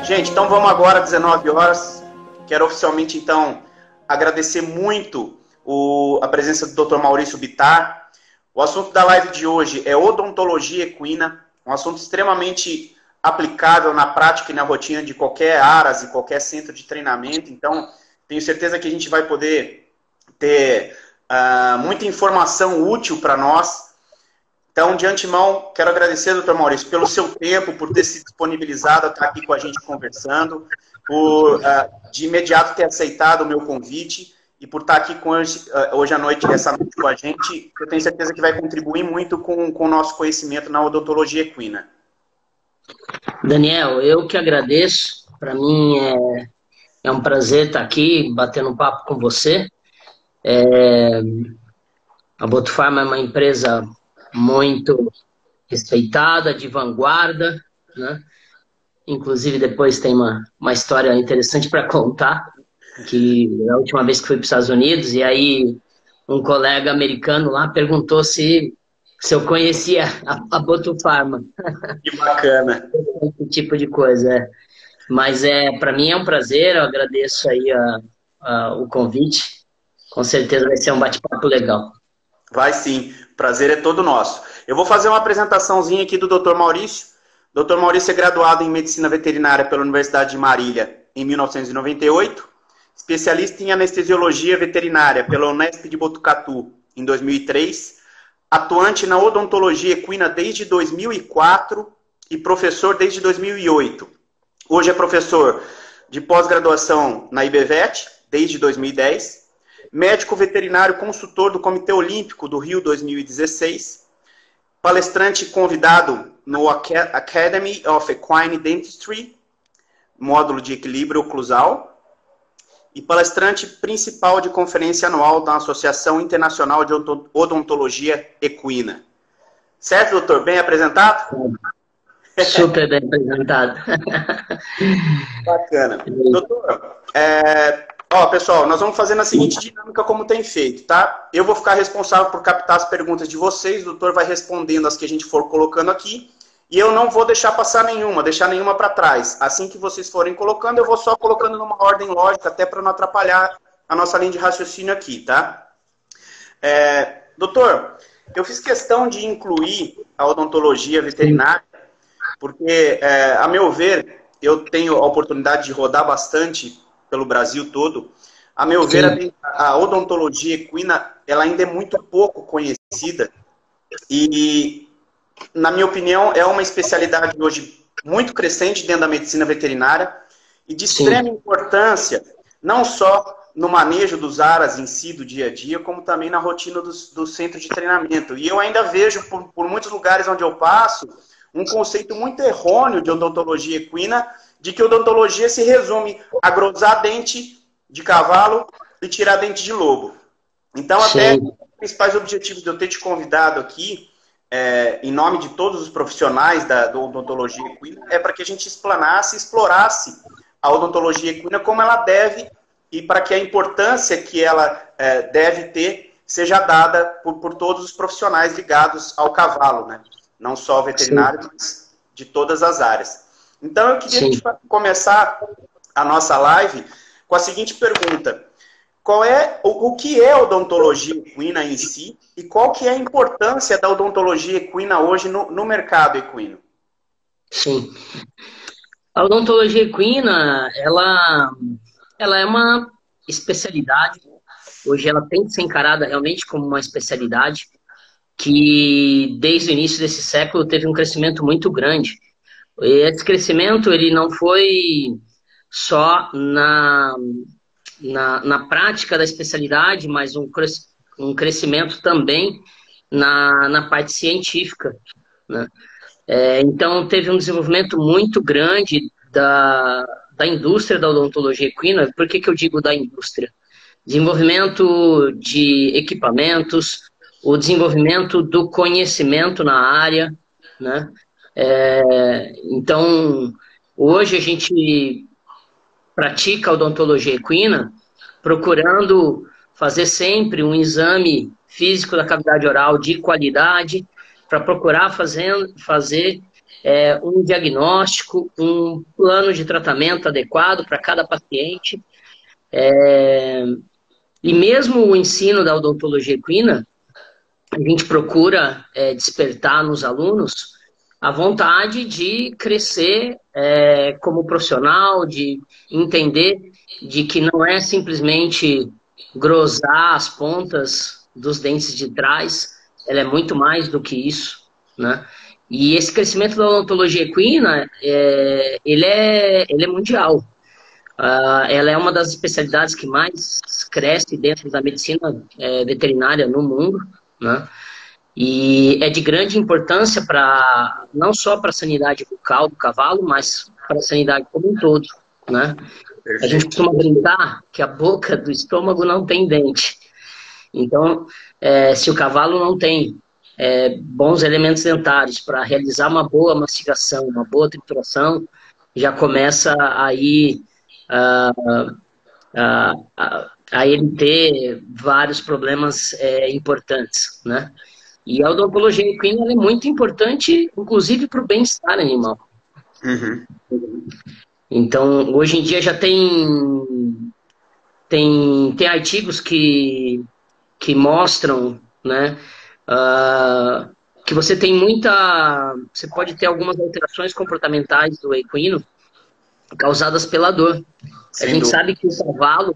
Gente, então vamos agora, 19 horas. Quero oficialmente, então, agradecer muito a presença do Dr. Maurício Bittar. O assunto da live de hoje é odontologia equina, um assunto extremamente aplicável na prática e na rotina de qualquer ARAS e qualquer centro de treinamento. Então, tenho certeza que a gente vai poder ter muita informação útil para nós. Então, de antemão, quero agradecer, doutor Maurício, pelo seu tempo, por ter se disponibilizado a estar aqui com a gente conversando, por de imediato ter aceitado o meu convite e por estar aqui hoje à noite, essa noite com a gente. Eu tenho certeza que vai contribuir muito com o nosso conhecimento na odontologia equina. Daniel, eu que agradeço. Para mim é um prazer estar aqui batendo um papo com você. A Botufarma é uma empresa muito respeitada, de vanguarda, né? Inclusive depois tem uma história interessante para contar, que a última vez que fui para os Estados Unidos, e aí um colega americano lá perguntou se eu conhecia a Botufarma. Que bacana. Esse tipo de coisa, Mas para mim é um prazer, eu agradeço aí o convite. Com certeza vai ser um bate-papo legal. Vai sim, prazer é todo nosso. Eu vou fazer uma apresentaçãozinha aqui do Dr. Maurício. Dr. Maurício é graduado em Medicina Veterinária pela Universidade de Marília em 1998, especialista em Anestesiologia Veterinária pela Unesp de Botucatu em 2003, atuante na odontologia equina desde 2004 e professor desde 2008. Hoje é professor de pós-graduação na IBVET desde 2010, médico veterinário consultor do Comitê Olímpico do Rio 2016, palestrante convidado no Academy of Equine Dentistry, módulo de equilíbrio oclusal, e palestrante principal de conferência anual da Associação Internacional de Odontologia Equina. Certo, doutor? Bem apresentado? Super bem apresentado. Bacana. Doutor, pessoal, nós vamos fazer na seguinte dinâmica como tem feito, tá? Eu vou ficar responsável por captar as perguntas de vocês, o doutor vai respondendo as que a gente for colocando aqui, e eu não vou deixar passar nenhuma, deixar nenhuma para trás. Assim que vocês forem colocando, eu vou só colocando numa ordem lógica, até para não atrapalhar a nossa linha de raciocínio aqui, tá? Doutor, eu fiz questão de incluir a odontologia veterinária, porque, a meu ver, eu tenho a oportunidade de rodar bastante pelo Brasil todo. A meu ver, a odontologia equina ela ainda é muito pouco conhecida e, na minha opinião, é uma especialidade hoje muito crescente dentro da medicina veterinária e de extrema importância, não só no manejo dos ARAS em si, do dia a dia, como também na rotina do centro de treinamento. E eu ainda vejo, por muitos lugares onde eu passo, um conceito muito errôneo de odontologia equina, de que odontologia se resume a grosar dente de cavalo e tirar dente de lobo. Então, até os principais objetivos de eu ter te convidado aqui, em nome de todos os profissionais da odontologia equina, é para que a gente explanasse, explorasse a odontologia equina como ela deve e para que a importância que ela deve ter seja dada por todos os profissionais ligados ao cavalo, né? Não só veterinário, mas de todas as áreas. Então, eu queria começar a nossa live com a seguinte pergunta. O que é odontologia equina em si e qual que é a importância da odontologia equina hoje no mercado equino? Sim. A odontologia equina, ela é uma especialidade. Hoje ela tem que ser encarada realmente como uma especialidade que, desde o início desse século, teve um crescimento muito grande. Esse crescimento ele não foi só na prática da especialidade, mas um crescimento também na parte científica, né? Então, teve um desenvolvimento muito grande da indústria da odontologia equina. Por que eu digo da indústria? Desenvolvimento de equipamentos, o desenvolvimento do conhecimento na área, né? Então, hoje a gente pratica a odontologia equina procurando fazer sempre um exame físico da cavidade oral de qualidade, para procurar fazer um diagnóstico, um plano de tratamento adequado para cada paciente. E mesmo o ensino da odontologia equina, a gente procura despertar nos alunos a vontade de crescer como profissional, de entender de que não é simplesmente grosar as pontas dos dentes de trás, ela é muito mais do que isso, né? E esse crescimento da odontologia equina, ele é mundial. Ela é uma das especialidades que mais cresce dentro da medicina veterinária no mundo, né? E é de grande importância para não só para a sanidade bucal do cavalo, mas para a sanidade como um todo, né? A gente costuma brincar que a boca do estômago não tem dente. Então, se o cavalo não tem bons elementos dentários para realizar uma boa mastigação, uma boa trituração, já começa aí a ele ter vários problemas importantes, né? E a odontologia equina ela é muito importante, inclusive para o bem-estar animal. Uhum. Então, hoje em dia já tem artigos que mostram, né, que você pode ter algumas alterações comportamentais do equino causadas pela dor. A gente sabe que o cavalo,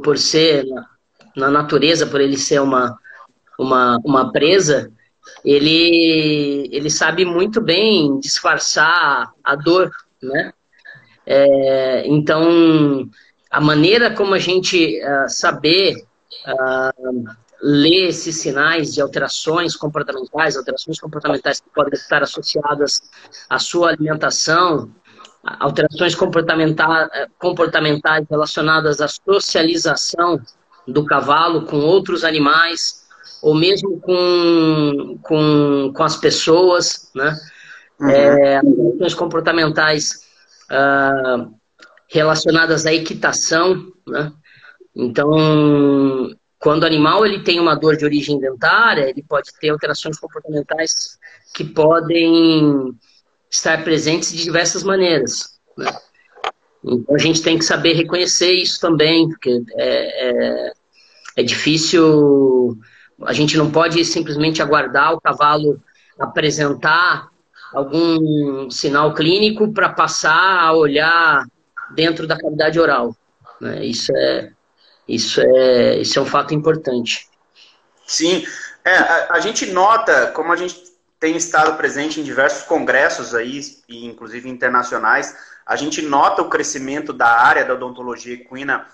por ser na natureza, por ele ser uma presa, ele sabe muito bem disfarçar a dor, né? Então, a maneira como a gente saber ler esses sinais de alterações comportamentais que podem estar associadas à sua alimentação, alterações comportamentais relacionadas à socialização do cavalo com outros animais, ou mesmo com as pessoas, né? Alterações comportamentais relacionadas à equitação, né? Então, quando o animal ele tem uma dor de origem dentária, ele pode ter alterações comportamentais que podem estar presentes de diversas maneiras, né? Então, a gente tem que saber reconhecer isso também, porque é difícil. A gente não pode simplesmente aguardar o cavalo apresentar algum sinal clínico para passar a olhar dentro da cavidade oral, né? Isso é um fato importante. Sim, a gente nota, como a gente tem estado presente em diversos congressos aí, e inclusive internacionais, a gente nota o crescimento da área da odontologia equina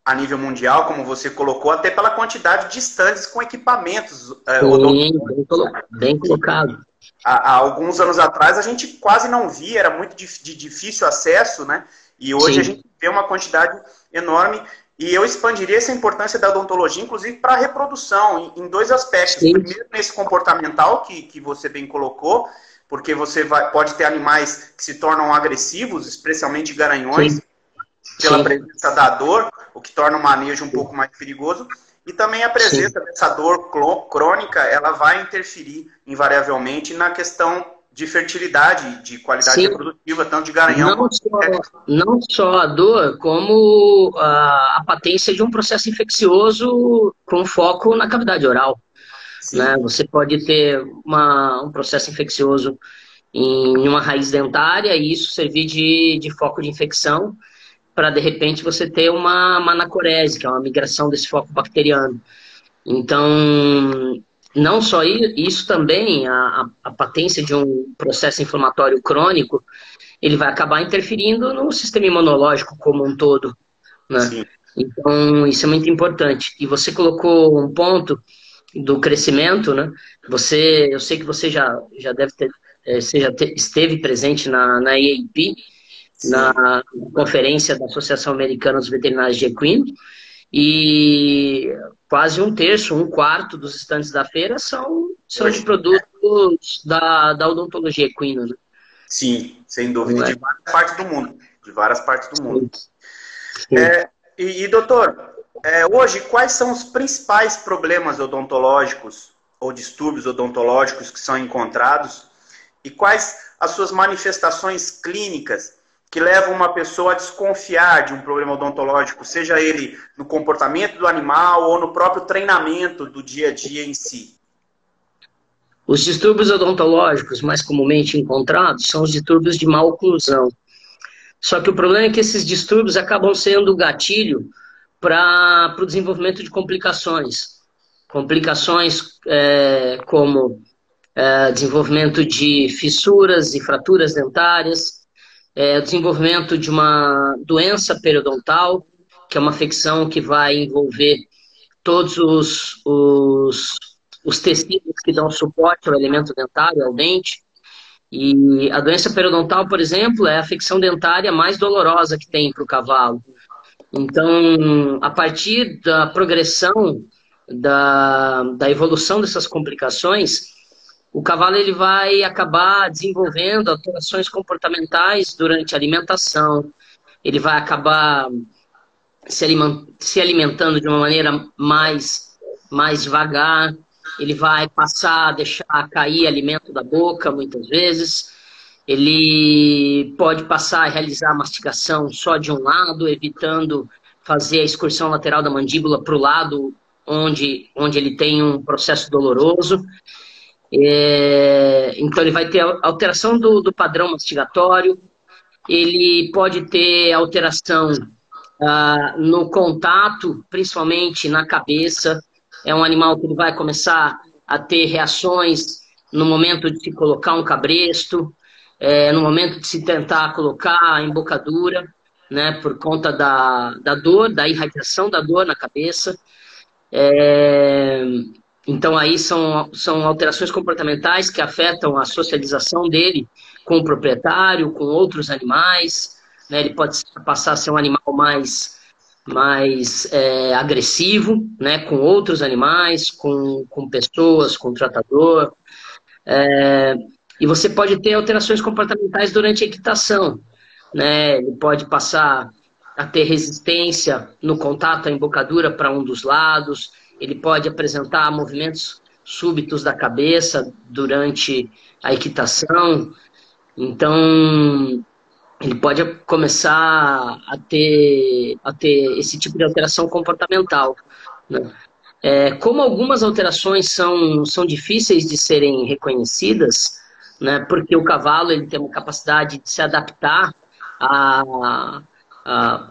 a nível mundial, como você colocou, até pela quantidade de estandes com equipamentos odontológicos. Bem colocado. Há alguns anos atrás a gente quase não via, era muito de difícil acesso, né? E hoje a gente vê uma quantidade enorme. E eu expandiria essa importância da odontologia, inclusive, para a reprodução, em dois aspectos. Sim. Primeiro, nesse comportamental que você bem colocou, porque você pode ter animais que se tornam agressivos, especialmente garanhões, pela presença da dor, o que torna o manejo um pouco mais perigoso. E também a presença dessa dor crônica, ela vai interferir invariavelmente na questão de fertilidade, de qualidade reprodutiva, tanto de garanhão... Não só a dor, como a patência de um processo infeccioso com foco na cavidade oral, né? Você pode ter um processo infeccioso em uma raiz dentária e isso servir de foco de infecção para, de repente, você ter uma anacorese, que é uma migração desse foco bacteriano. Então... Não só isso, também a patência de um processo inflamatório crônico, ele vai acabar interferindo no sistema imunológico como um todo, né? Sim. Então, isso é muito importante. E você colocou um ponto do crescimento, né? Eu sei que você já deve ter, esteve presente na EAP, na conferência da Associação Americana dos Veterinários de Equino, e quase um terço, um quarto dos estandes da feira são de produtos da odontologia equina, né? Sim, sem dúvida, de várias partes do mundo. De várias partes do mundo. Doutor, hoje, quais são os principais problemas odontológicos ou distúrbios odontológicos que são encontrados E quais as suas manifestações clínicas que levam uma pessoa a desconfiar de um problema odontológico, seja ele no comportamento do animal ou no próprio treinamento do dia a dia em si? Os distúrbios odontológicos mais comumente encontrados são os distúrbios de má oclusão. Só que o problema é que esses distúrbios acabam sendo gatilho para o desenvolvimento de complicações. Complicações como desenvolvimento de fissuras e fraturas dentárias, desenvolvimento de uma doença periodontal, que é uma afecção que vai envolver todos os tecidos que dão suporte ao elemento dentário, ao dente. E a doença periodontal, por exemplo, é a afecção dentária mais dolorosa que tem para o cavalo. Então, a partir da progressão da evolução dessas complicações, o cavalo ele vai acabar desenvolvendo alterações comportamentais durante a alimentação, ele vai acabar se alimentando de uma maneira mais devagar, ele vai passar a deixar cair alimento da boca, muitas vezes, ele pode passar a realizar a mastigação só de um lado, evitando fazer a excursão lateral da mandíbula para o lado onde ele tem um processo doloroso. Então ele vai ter alteração do padrão mastigatório, ele pode ter alteração no contato, principalmente na cabeça. É um animal que ele vai começar a ter reações no momento de se colocar um cabresto, no momento de se tentar colocar a embocadura, né, por conta da dor, da irradiação da dor na cabeça. Então aí são alterações comportamentais que afetam a socialização dele com o proprietário, com outros animais, né? Ele pode passar a ser um animal mais agressivo, né? Com outros animais, com pessoas, com tratador. E você pode ter alterações comportamentais durante a equitação, né? Ele pode passar a ter resistência no contato à embocadura para um dos lados, ele pode apresentar movimentos súbitos da cabeça durante a equitação. Então, ele pode começar a ter esse tipo de alteração comportamental, né? Como algumas alterações são difíceis de serem reconhecidas, né, porque o cavalo ele tem uma capacidade de se adaptar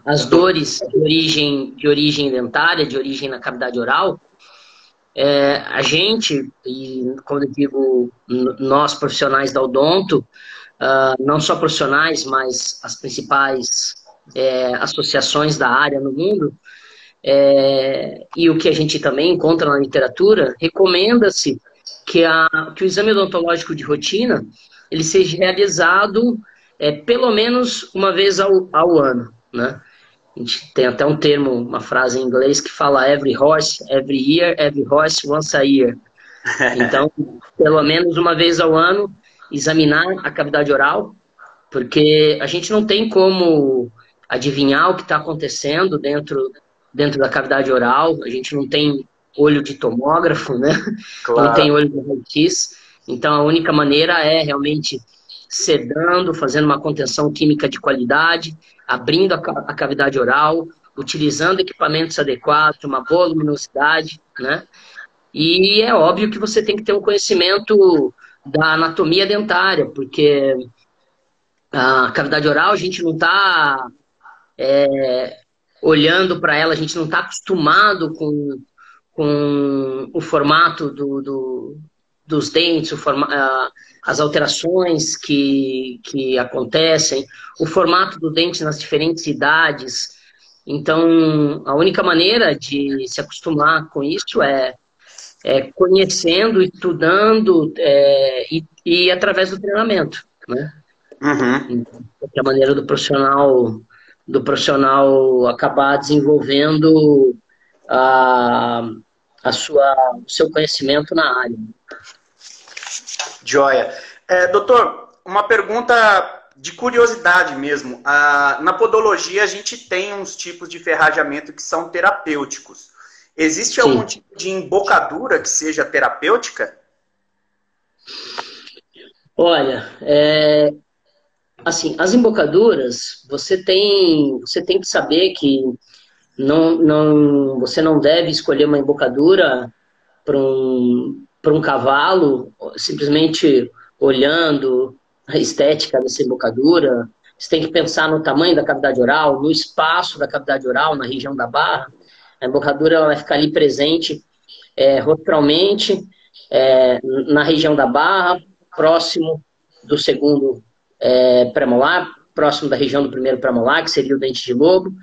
às dores de origem dentária, de origem na cavidade oral. A gente, e quando eu digo nós profissionais da odonto, não só profissionais, mas as principais associações da área no mundo, e o que a gente também encontra na literatura, recomenda-se que o exame odontológico de rotina ele seja realizado pelo menos uma vez ao ano, né? A gente tem até um termo, uma frase em inglês que fala every horse, every year, every horse, once a year. Então, pelo menos uma vez ao ano, examinar a cavidade oral, porque a gente não tem como adivinhar o que está acontecendo dentro da cavidade oral, a gente não tem olho de tomógrafo, né? Claro. Não tem olho de raio-x, então a única maneira é realmente sedando, fazendo uma contenção química de qualidade, abrindo a cavidade oral, utilizando equipamentos adequados, uma boa luminosidade, né? E é óbvio que você tem que ter um conhecimento da anatomia dentária, porque a cavidade oral a gente não está olhando para ela, a gente não está acostumado com o formato dos dentes, as alterações que acontecem, o formato do dente nas diferentes idades. Então, a única maneira de se acostumar com isso é conhecendo, estudando e através do treinamento, né? Uhum. É a maneira do profissional acabar desenvolvendo o seu conhecimento na área. Joia. Doutor, uma pergunta de curiosidade mesmo. Na podologia a gente tem uns tipos de ferrageamento que são terapêuticos. Existe Sim. Algum tipo de embocadura que seja terapêutica? Olha, assim, as embocaduras, você tem que saber que você não deve escolher uma embocadura para um cavalo simplesmente olhando a estética dessa embocadura. Você tem que pensar no tamanho da cavidade oral, no espaço da cavidade oral, na região da barra. A embocadura ela vai ficar ali presente rostralmente, na região da barra, próximo do segundo premolar, próximo da região do primeiro premolar, que seria o dente de lobo.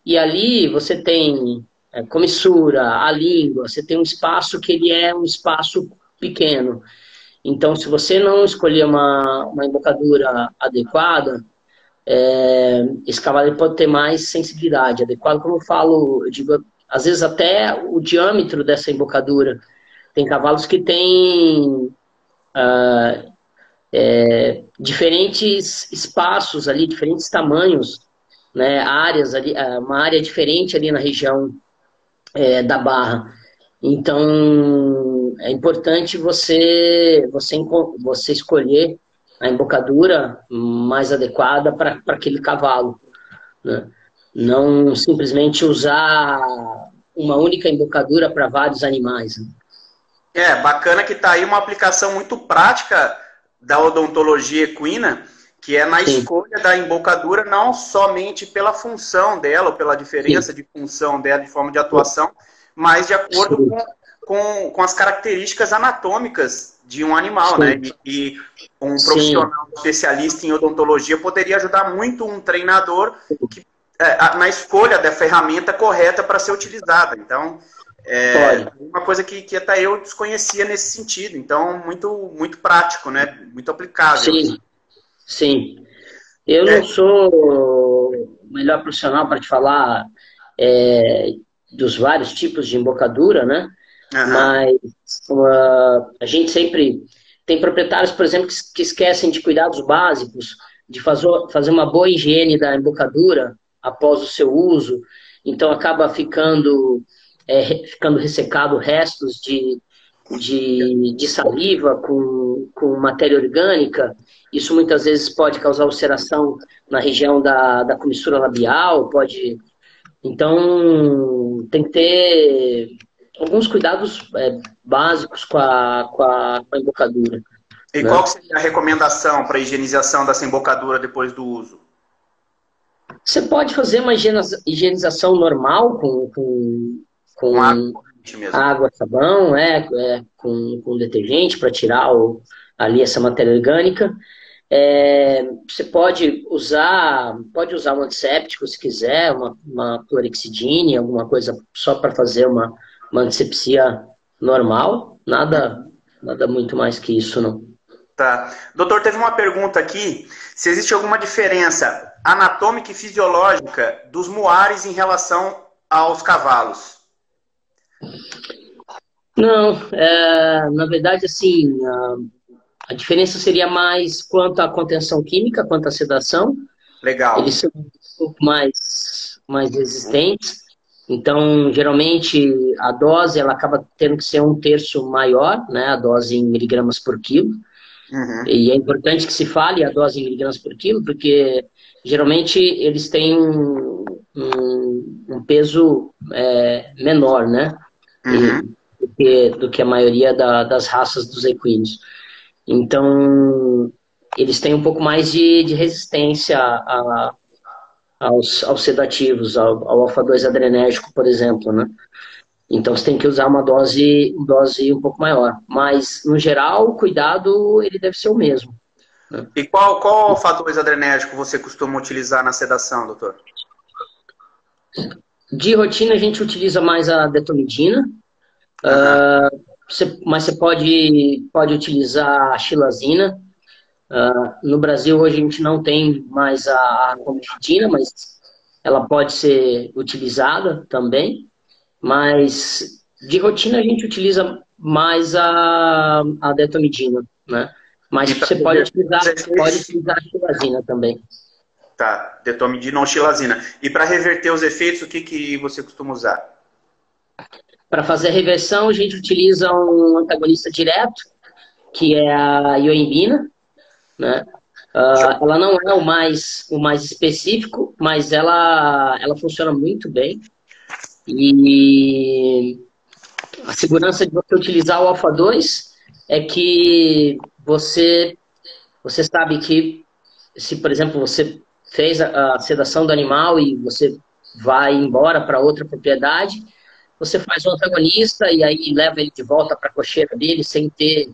E ali você tem comissura, a língua, você tem um espaço que ele é um espaço pequeno. Então, se você não escolher uma embocadura adequada, esse cavalo ele pode ter mais sensibilidade. Adequado, como eu falo, eu digo, às vezes até o diâmetro dessa embocadura. Tem cavalos que têm diferentes espaços ali, diferentes tamanhos, né, áreas ali, uma área diferente ali na região da barra. Então, é importante você escolher a embocadura mais adequada para aquele cavalo, né? Não simplesmente usar uma única embocadura para vários animais, né? Bacana que está aí uma aplicação muito prática da odontologia equina, que é na Sim. escolha da embocadura, não somente pela função dela, ou pela diferença Sim. de função dela, de forma de atuação, mas de acordo com as características anatômicas de um animal, Sim. né? E um profissional Sim. especialista em odontologia poderia ajudar muito um treinador na escolha da ferramenta correta para ser utilizada. Então, uma coisa que até eu desconhecia nesse sentido. Então, muito, muito prático, né? Muito aplicável. Sim. Sim. Eu não sou o melhor profissional para te falar dos vários tipos de embocadura, né? Uhum. Mas a gente sempre tem proprietários, por exemplo, que esquecem de cuidados básicos, de fazer uma boa higiene da embocadura após o seu uso, então acaba ficando ressecado restos de saliva com matéria orgânica. Isso muitas vezes pode causar ulceração na região da comissura labial, pode... Então, tem que ter alguns cuidados básicos com a embocadura. E né? qual seria a recomendação para a higienização dessa embocadura depois do uso? Você pode fazer uma higienização normal com água, sabão, com detergente para tirar ali essa matéria orgânica. Você pode usar um antisséptico se quiser, uma clorexidine, alguma coisa só para fazer uma antisepsia normal, nada muito mais que isso, não. Tá. Doutor, teve uma pergunta aqui, se existe alguma diferença anatômica e fisiológica dos muares em relação aos cavalos? Não, na verdade, assim, a diferença seria mais quanto à contenção química, quanto à sedação. Legal. Eles são um pouco mais resistentes. Então, geralmente, a dose ela acaba tendo que ser 1/3 maior, né? A dose em miligramas por quilo. Uhum. E é importante que se fale a dose em miligramas por quilo, porque geralmente eles têm um peso menor, né? Uhum. Do que a maioria das raças dos equinos. Então, eles têm um pouco mais de resistência aos sedativos, ao alfa-2 adrenérgico, por exemplo, né? Então, você tem que usar uma dose um pouco maior. Mas, no geral, o cuidado ele deve ser o mesmo. Né? E qual alfa-2 adrenérgico você costuma utilizar na sedação, doutor? De rotina, a gente utiliza mais a detomidina. Mas você pode utilizar a xilazina. No Brasil, hoje, a gente não tem mais a comidina, mas ela pode ser utilizada também. Mas, de rotina, a gente utiliza mais a detomidina, né? Mas você pode utilizar a xilazina também. Tá, detomidina ou xilazina. E para reverter os efeitos, o que você costuma usar? Para fazer a reversão, a gente utiliza um antagonista direto, que é a ioimbina. né? Ela não é o mais específico, mas ela funciona muito bem. E a segurança de você utilizar o Alpha 2 é que você sabe que se, por exemplo, você fez a sedação do animal e você vai embora para outra propriedade, você faz um antagonista e aí leva ele de volta para a cocheira dele sem ter,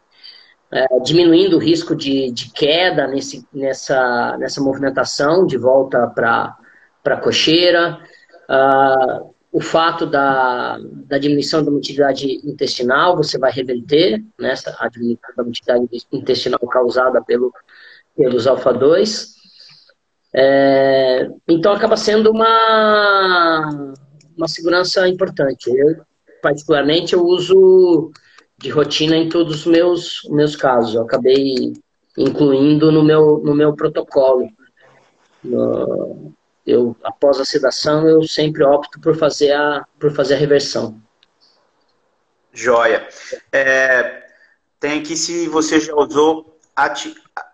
diminuindo o risco de queda nessa movimentação de volta para a cocheira. O fato da diminuição da motilidade intestinal, você vai reverter, né, a diminuição da motilidade intestinal causada pelos alfa-2. Então, acaba sendo uma segurança importante. Eu, particularmente, eu uso de rotina em todos os meus casos. Eu acabei incluindo no meu protocolo. Após a sedação, eu sempre opto por fazer a reversão. Joia. Tem aqui se você já usou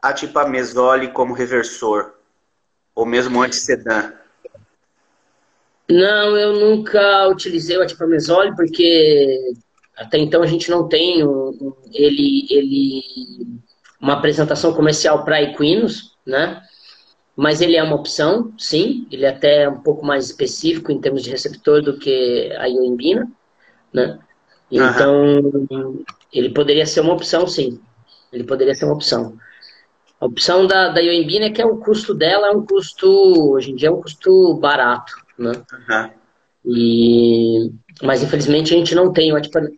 atipamezole como reversor, ou mesmo antissedã. Não, eu nunca utilizei o atipamezole, porque até então a gente não tem uma apresentação comercial para equinos, né? Mas ele é uma opção, sim. Ele é até um pouco mais específico em termos de receptor do que a ioimbina, né? Então, ele poderia ser uma opção, sim. Ele poderia ser uma opção. A opção da ioimbina é que o custo dela é um custo, hoje em dia é um custo barato, né? Mas, infelizmente, a gente não tem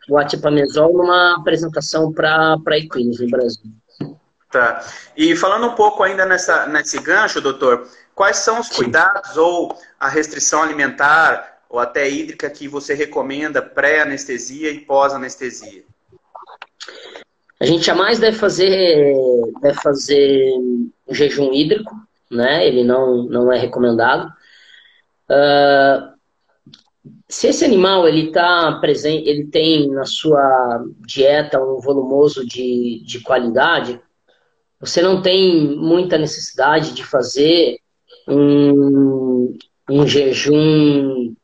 o atipamezol numa apresentação para equinos no Brasil. Tá. E falando um pouco ainda nesse gancho, doutor, quais são os cuidados ou a restrição alimentar ou até hídrica que você recomenda pré-anestesia e pós-anestesia? A gente jamais deve fazer um jejum hídrico, né? Ele não é recomendado. Se esse animal ele tem na sua dieta um volumoso de qualidade, você não tem muita necessidade de fazer um jejum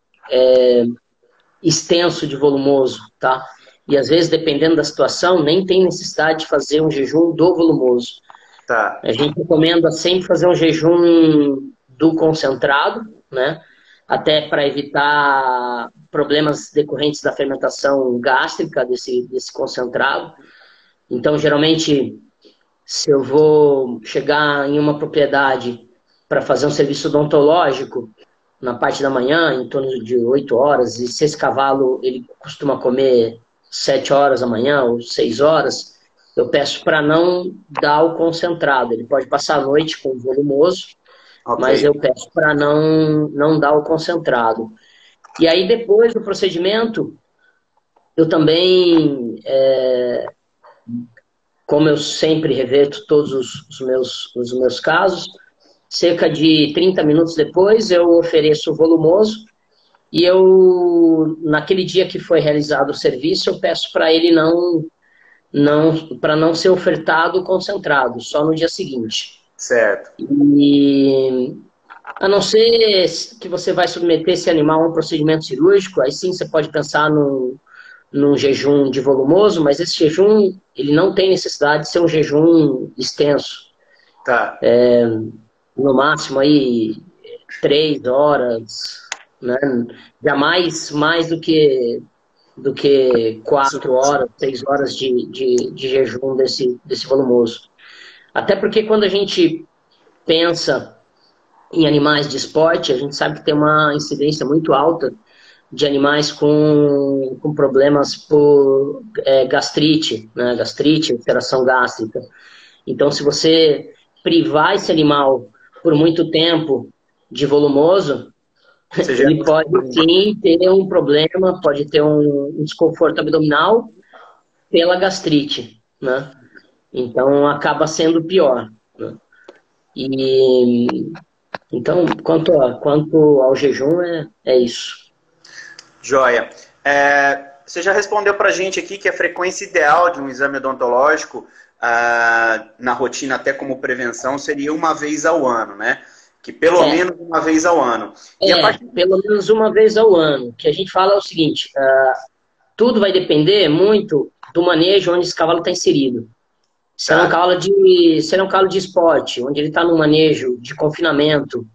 extenso de volumoso, tá? E às vezes, dependendo da situação, nem tem necessidade de fazer um jejum do volumoso. Tá. A gente recomenda sempre fazer um jejum do concentrado, né? Até para evitar problemas decorrentes da fermentação gástrica desse concentrado. Então, geralmente, se eu vou chegar em uma propriedade para fazer um serviço odontológico na parte da manhã, em torno de 8 horas, e se esse cavalo ele costuma comer 7 horas da manhã ou 6 horas, eu peço para não dar o concentrado. Ele pode passar a noite com volumoso, mas eu peço para não dar o concentrado. E aí, depois do procedimento, eu também, como eu sempre reverto todos os meus casos, cerca de 30 minutos depois, eu ofereço o volumoso e naquele dia que foi realizado o serviço, eu peço para ele para não ser ofertado concentrado, só no dia seguinte. Certo. E a não ser que você vai submeter esse animal a um procedimento cirúrgico, aí sim você pode pensar num jejum de volumoso, mas esse jejum ele não tem necessidade de ser um jejum extenso. Tá. No máximo aí 3 horas, né? Jamais mais do que 4 horas, 6 horas de jejum desse volumoso. Até porque quando a gente pensa em animais de esporte, a gente sabe que tem uma incidência muito alta de animais com problemas por gastrite, né? Gastrite, ulceração gástrica. Então, se você privar esse animal por muito tempo de volumoso, ele pode sim ter um problema, pode ter um desconforto abdominal pela gastrite, né? Então acaba sendo pior, né? Então, quanto ao jejum, é isso. Joia. Você já respondeu para a gente aqui que a frequência ideal de um exame odontológico na rotina, até como prevenção, seria uma vez ao ano, né? Que pelo menos uma vez ao ano. Pelo menos uma vez ao ano. O que a gente fala é o seguinte, tudo vai depender muito do manejo onde esse cavalo está inserido. Se é um cavalo de esporte, onde ele está no manejo de confinamento,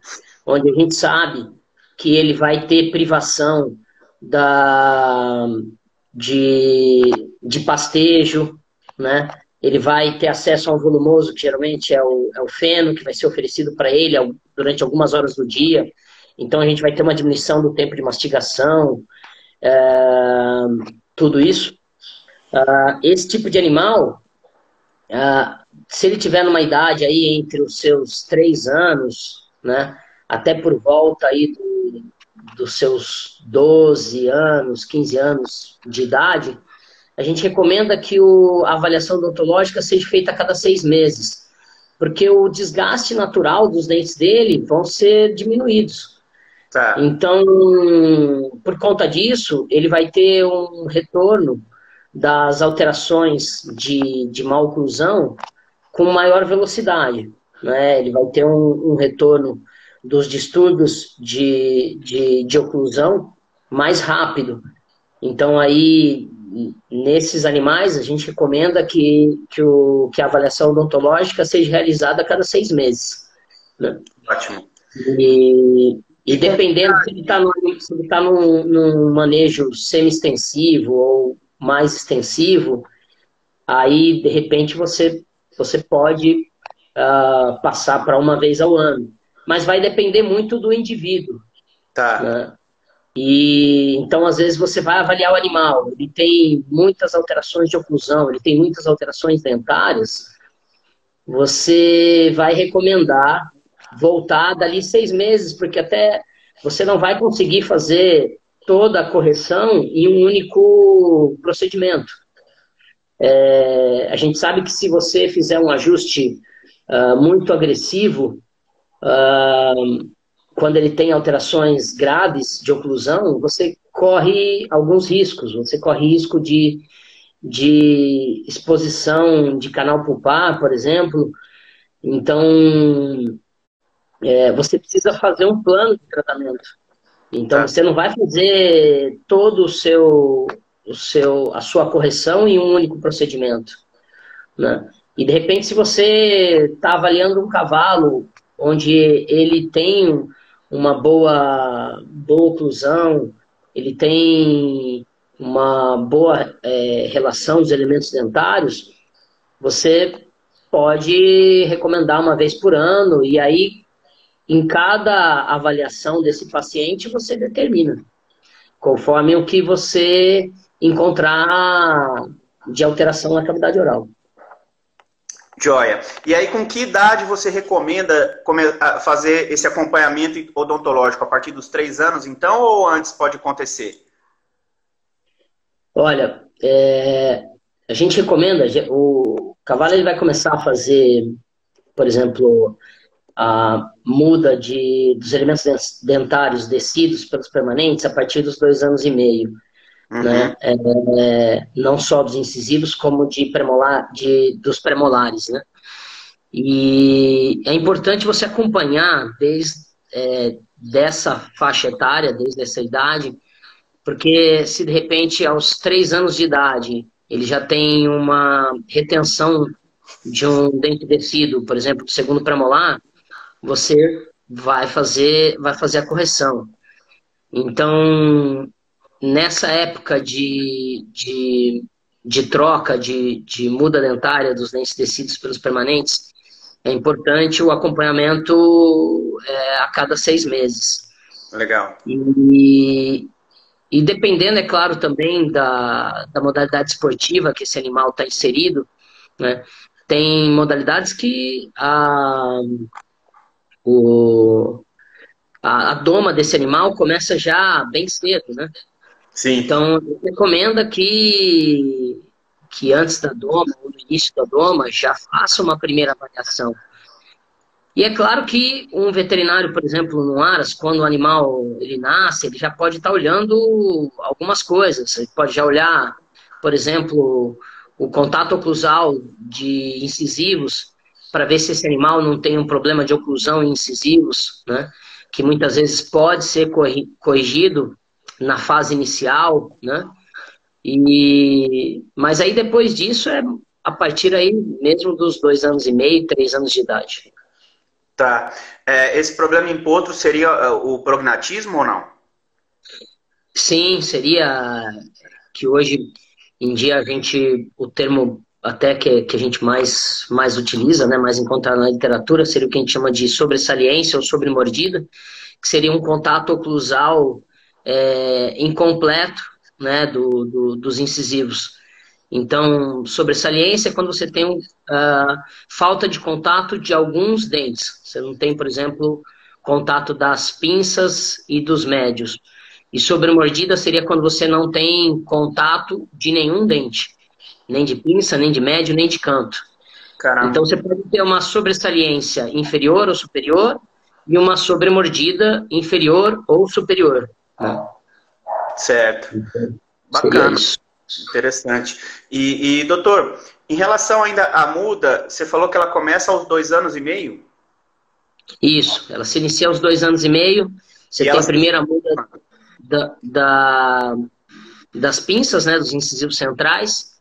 onde a gente sabe que ele vai ter privação de pastejo, né? Ele vai ter acesso a um volumoso, que geralmente é o feno, que vai ser oferecido para ele durante algumas horas do dia. Então a gente vai ter uma diminuição do tempo de mastigação, tudo isso. Esse tipo de animal, se ele tiver numa idade aí entre os seus 3 anos, né, até por volta aí dos seus 12 anos, 15 anos de idade, a gente recomenda que a avaliação odontológica seja feita a cada 6 meses, porque o desgaste natural dos dentes dele vão ser diminuídos. Tá. Então, por conta disso, ele vai ter um retorno das alterações de maloclusão com maior velocidade, né? Ele vai ter um retorno dos distúrbios de oclusão mais rápido. Então, aí, nesses animais, a gente recomenda que a avaliação odontológica seja realizada a cada 6 meses. Né? Ótimo. E dependendo se ele está num manejo semi-extensivo ou mais extensivo, aí, de repente, você pode passar para uma vez ao ano. Mas vai depender muito do indivíduo. Tá. Né? E então, às vezes, você vai avaliar o animal, ele tem muitas alterações de oclusão, ele tem muitas alterações dentárias, você vai recomendar voltar dali 6 meses, porque até você não vai conseguir fazer toda a correção em um único procedimento. A gente sabe que se você fizer um ajuste muito agressivo, quando ele tem alterações graves de oclusão, você corre alguns riscos. Você corre risco de exposição de canal pulpar, por exemplo. Então, você precisa fazer um plano de tratamento. Então, você não vai fazer todo a sua correção em um único procedimento. Né? E, de repente, se você está avaliando um cavalo onde ele tem uma boa oclusão, ele tem uma boa relação dos elementos dentários, você pode recomendar uma vez por ano, e aí, em cada avaliação desse paciente, você determina, conforme o que você encontrar de alteração na cavidade oral. Joia. E aí, com que idade você recomenda fazer esse acompanhamento odontológico? A partir dos 3 anos, então, ou antes pode acontecer? Olha, a gente recomenda, o cavalo ele vai começar a fazer, por exemplo, a muda dos elementos dentários descidos pelos permanentes a partir dos 2 anos e meio. Uhum. Né? Não só dos incisivos, como dos premolares. Né? E é importante você acompanhar desde dessa faixa etária, desde essa idade, porque se de repente aos 3 anos de idade ele já tem uma retenção de um dente descido, por exemplo, do segundo premolar, você vai fazer a correção. Então, nessa época de troca, de muda dentária dos dentes descidos pelos permanentes, é importante o acompanhamento a cada 6 meses. Legal. E dependendo, é claro, também da modalidade esportiva que esse animal está inserido, né, tem modalidades que a doma desse animal começa já bem cedo, né? Sim. Então, recomenda que antes da doma, ou no início da doma, já faça uma primeira avaliação. E é claro que um veterinário, por exemplo, no Aras, quando o animal ele nasce, ele já pode estar olhando algumas coisas. Ele pode já olhar, por exemplo, o contato oclusal de incisivos, para ver se esse animal não tem um problema de oclusão em incisivos, né? Que muitas vezes pode ser corrigido na fase inicial, né? Mas aí depois disso é a partir aí mesmo dos 2 anos e meio, 3 anos de idade. Tá. Esse problema em potro seria o prognatismo ou não? Sim, seria que hoje em dia o termo até que a gente mais utiliza, né, mais encontrado na literatura, seria o que a gente chama de sobressaliência ou sobremordida, que seria um contato oclusal incompleto, né, dos incisivos. Então, sobressaliência é quando você tem falta de contato de alguns dentes. Você não tem, por exemplo, contato das pinças e dos médios. E sobremordida seria quando você não tem contato de nenhum dente. Nem de pinça, nem de médio, nem de canto. Caramba. Então você pode ter uma sobressaliência inferior ou superior e uma sobremordida inferior ou superior. Né? Certo. Bacana. Interessante. E, doutor, em relação ainda à muda, você falou que ela começa aos 2 anos e meio? Isso, ela se inicia aos 2 anos e meio. Você tem a primeira muda das pinças, né, dos incisivos centrais,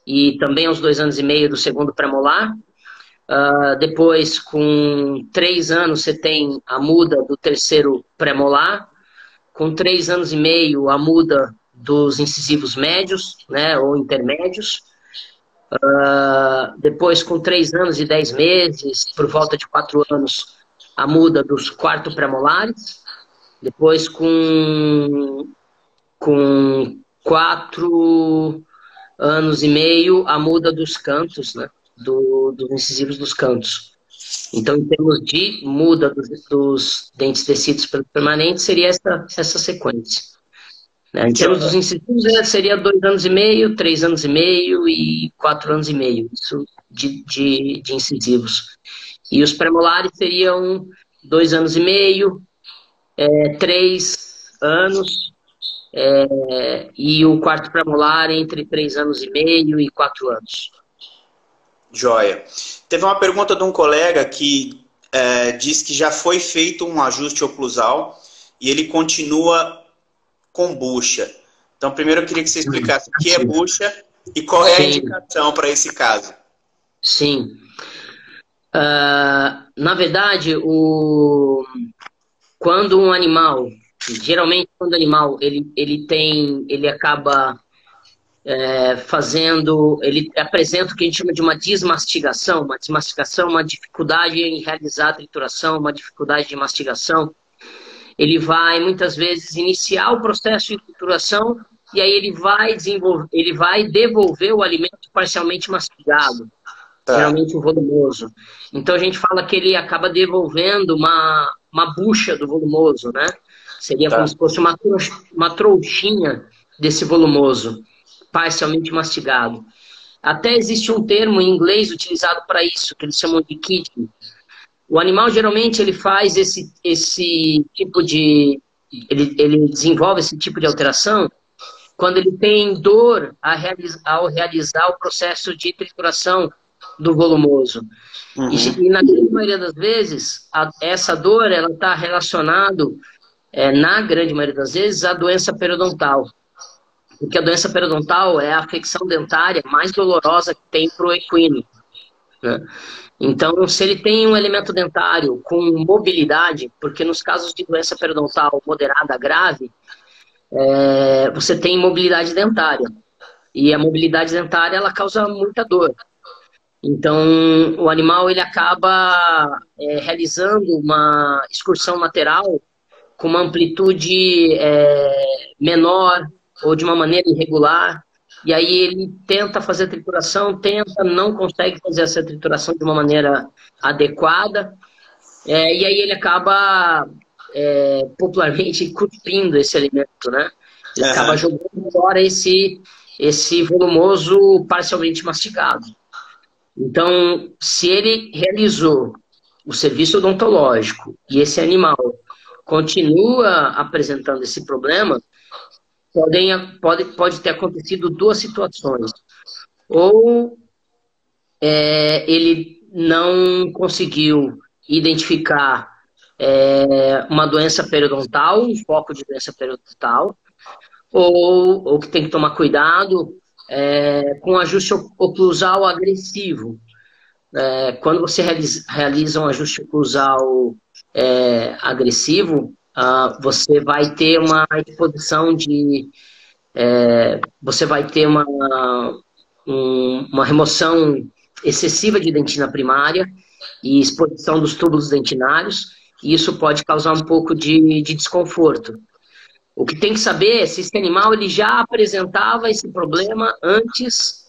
e também aos 2 anos e meio do segundo premolar. Depois, com 3 anos, você tem a muda do terceiro premolar. Com 3 anos e meio, a muda dos incisivos médios, né, ou intermédios. Depois, com 3 anos e 10 meses, por volta de 4 anos, a muda dos quarto premolares. Depois, com 4 anos e meio, a muda dos cantos, né, dos incisivos dos cantos. Então, em termos de muda dos dentes descidos permanentes, seria essa sequência. Em termos dos incisivos, seria 2 anos e meio, 3 anos e meio e 4 anos e meio, isso de incisivos. E os premolares seriam 2 anos e meio, 3 anos, e o quarto premolar entre 3 anos e meio e 4 anos. Joia. Teve uma pergunta de um colega que diz que já foi feito um ajuste oclusal e ele continua com bucha. Então, primeiro eu queria que você explicasse o que é bucha e qual é a indicação para esse caso. Sim. Na verdade, quando um animal, geralmente quando o animal ele acaba ele apresenta o que a gente chama de uma desmastigação. Uma desmastigação, uma dificuldade em realizar a trituração, uma dificuldade de mastigação. Ele vai, muitas vezes, iniciar o processo de trituração e aí ele vai devolver o alimento parcialmente mastigado, geralmente o volumoso. Então a gente fala que ele acaba devolvendo uma bucha do volumoso, né? Seria como se fosse uma trouxinha desse volumoso, parcialmente mastigado. Até existe um termo em inglês utilizado para isso, que eles chamam de kitting. O animal, geralmente, ele faz esse tipo de... Ele desenvolve esse tipo de alteração quando ele tem dor ao realizar o processo de trituração do volumoso. Uhum. E na grande maioria das vezes, essa dor está relacionada, na grande maioria das vezes, à doença periodontal. Porque a doença periodontal é a afecção dentária mais dolorosa que tem para o equino, né? Então, se ele tem um elemento dentário com mobilidade, porque nos casos de doença periodontal moderada grave, você tem mobilidade dentária. E a mobilidade dentária, ela causa muita dor. Então, o animal ele acaba realizando uma excursão lateral com uma amplitude menor ou de uma maneira irregular. E aí ele tenta fazer a trituração, não consegue fazer essa trituração de uma maneira adequada. E aí ele acaba popularmente cuspindo esse alimento, né? Ele acaba jogando fora esse volumoso parcialmente mastigado. Então, se ele realizou o serviço odontológico e esse animal continua apresentando esse problema, pode ter acontecido 2 situações. ou ele não conseguiu identificar uma doença periodontal, um foco de doença periodontal, ou que tem que tomar cuidado com ajuste oclusal agressivo. Quando você realiza um ajuste oclusal agressivo, você vai ter uma exposição de... você vai ter uma remoção excessiva de dentina primária e exposição dos túbulos dentinários, e isso pode causar um pouco de desconforto. O que tem que saber é se esse animal ele já apresentava esse problema antes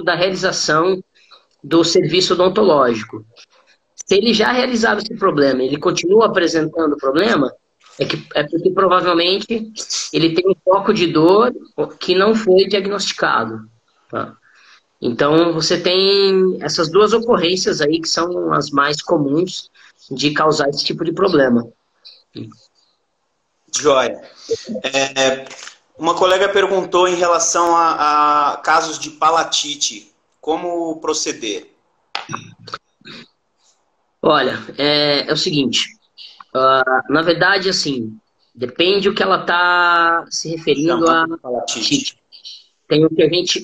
da realização do serviço odontológico. Se ele já realizava esse problema e ele continua apresentando o problema, porque provavelmente ele tem um foco de dor que não foi diagnosticado. Tá? Então, você tem essas duas ocorrências aí que são as mais comuns de causar esse tipo de problema. Joia. Uma colega perguntou em relação a casos de palatite. Como proceder? Olha, é o seguinte. Na verdade, assim, depende do que ela está se referindo a palatite. Tem o que a gente...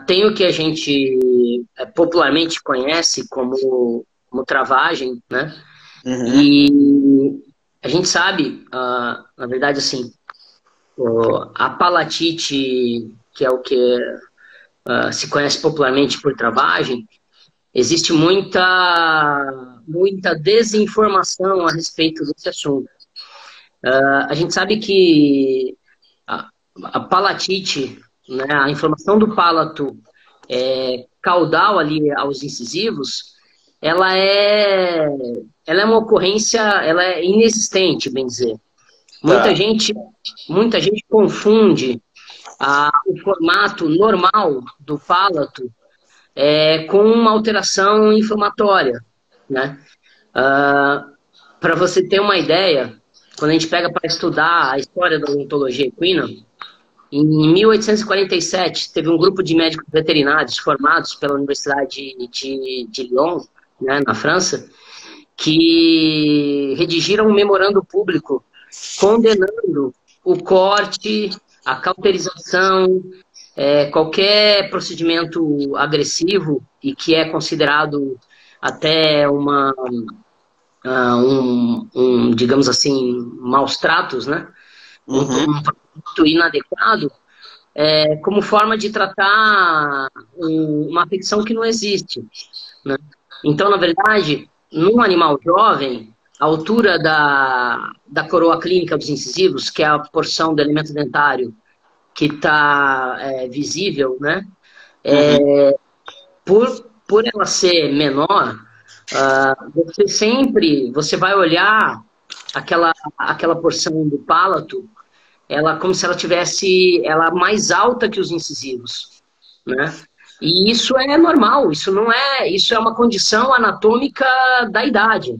tem o que a gente popularmente conhece como travagem, né? Uhum. E a gente sabe, na verdade, assim, a palatite, que é o que se conhece popularmente por travagem, existe muita desinformação a respeito desse assunto. A gente sabe que a palatite, né, a inflamação do palato caudal ali aos incisivos, ela é uma ocorrência, ela é inexistente, bem dizer. Muita gente confunde o formato normal do palato com uma alteração inflamatória, né? Para você ter uma ideia, quando a gente pega para estudar a história da odontologia equina, em 1847 teve um grupo de médicos veterinários formados pela Universidade de Lyon, né, na França, que redigiram um memorando público condenando o corte, a cauterização, qualquer procedimento agressivo e que é considerado até digamos assim, maus tratos, né? Uhum. Um produto inadequado, como forma de tratar uma afecção que não existe, né? Então, na verdade, num animal jovem, a altura da coroa clínica dos incisivos, que é a porção do elemento dentário que está visível, né? Por ela ser menor, você vai olhar aquela porção do palato, ela como se ela tivesse mais alta que os incisivos, né? E isso é normal, isso é uma condição anatômica da idade,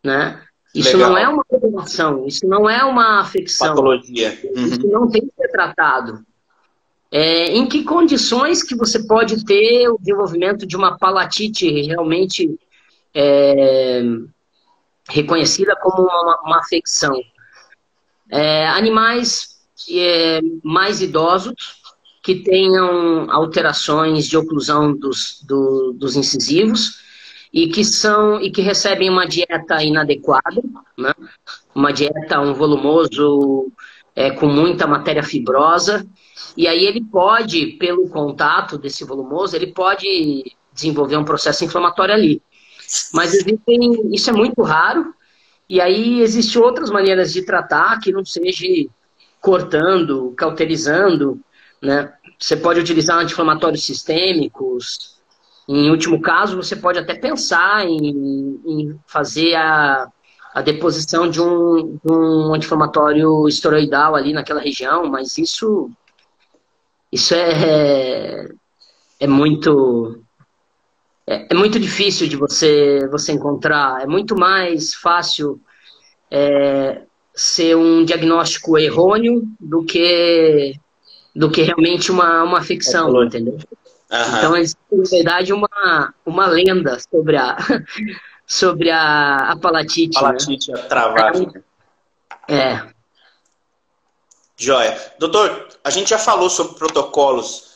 né? Isso Legal. Não é uma combinação, isso não é uma afecção. Patologia. Uhum. Isso não tem que ser tratado. Em que condições que você pode ter o desenvolvimento de uma palatite realmente reconhecida como uma afecção? Animais mais idosos, que tenham alterações de oclusão dos incisivos e que recebem uma dieta inadequada, né? Uma dieta, um volumoso com muita matéria fibrosa, e aí ele pode, pelo contato desse volumoso, ele pode desenvolver um processo inflamatório ali. Mas isso é muito raro, e aí existem outras maneiras de tratar que não seja cortando, cauterizando, né? Você pode utilizar anti-inflamatórios sistêmicos. Em último caso, você pode até pensar em fazer a deposição de um anti-inflamatório esteroidal ali naquela região, mas isso é muito difícil de você encontrar. É muito mais fácil ser um diagnóstico errôneo do que do que realmente uma ficção, entendeu? Então, existe, na verdade, uma lenda sobre a palatite. Palatite, né? A travagem. Joia. Doutor, a gente já falou sobre protocolos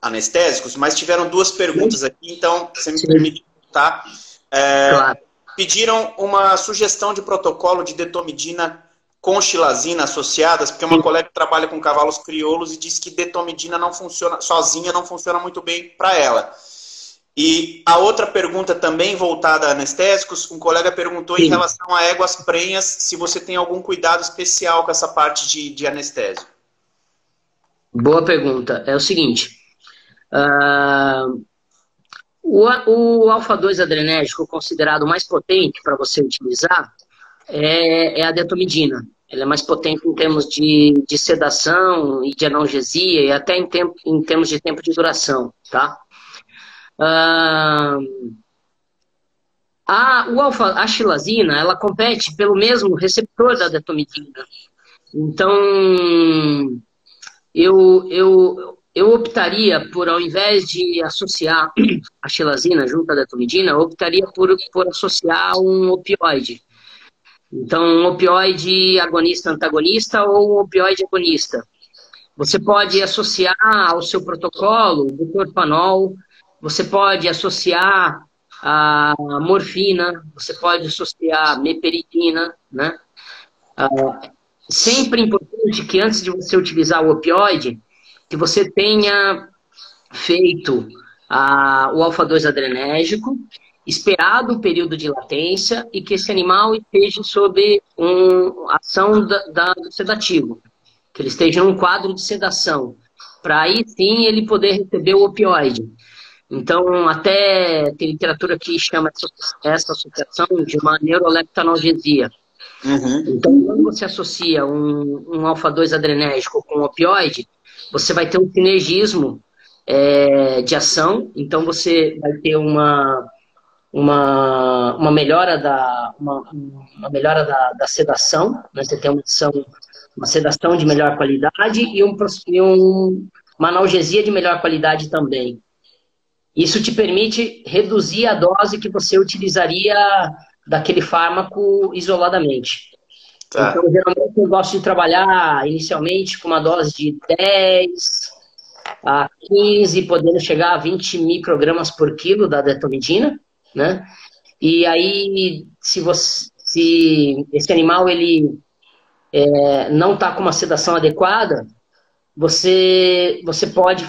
anestésicos, mas tiveram duas perguntas aqui, então, você me permite voltar. Claro. Pediram uma sugestão de protocolo de detomidina com xilazina associadas, porque uma colega trabalha com cavalos crioulos e disse que detomidina não funciona, sozinha não funciona muito bem para ela. E a outra pergunta também voltada a anestésicos, um colega perguntou em relação a éguas prenhas, se você tem algum cuidado especial com essa parte de anestésio. Boa pergunta. É o seguinte, o alfa-2 adrenérgico considerado mais potente para você utilizar é a detomidina. Ela é mais potente em termos de sedação e de analgesia e até em termos de tempo de duração, tá? A xilazina, ela compete pelo mesmo receptor da detomidina. Então, eu optaria por, ao invés de associar a xilazina junto à detomidina, eu optaria por associar um opioide. Então, um opioide agonista-antagonista ou um opioide agonista. Você pode associar ao seu protocolo o butorfanol, você pode associar a morfina, você pode associar meperidina, né? Sempre importante que antes de você utilizar o opioide, que você tenha feito o alfa-2 adrenérgico, esperado o período de latência e que esse animal esteja sob ação do sedativo, que ele esteja em um quadro de sedação, para aí sim ele poder receber o opioide. Então, até tem literatura que chama essa associação de uma neuroleptalgia. Então, quando você associa um alfa-2 adrenérgico com um opioide, você vai ter um sinergismo de ação, então você vai ter uma melhora da sedação, né? Você tem uma sedação de melhor qualidade e uma analgesia de melhor qualidade também. Isso te permite reduzir a dose que você utilizaria daquele fármaco isoladamente. Tá. Então, geralmente eu gosto de trabalhar inicialmente com uma dose de 10 a 15, podendo chegar a 20 microgramas por quilo da detomidina, né? E aí, se esse animal ele não está com uma sedação adequada, você pode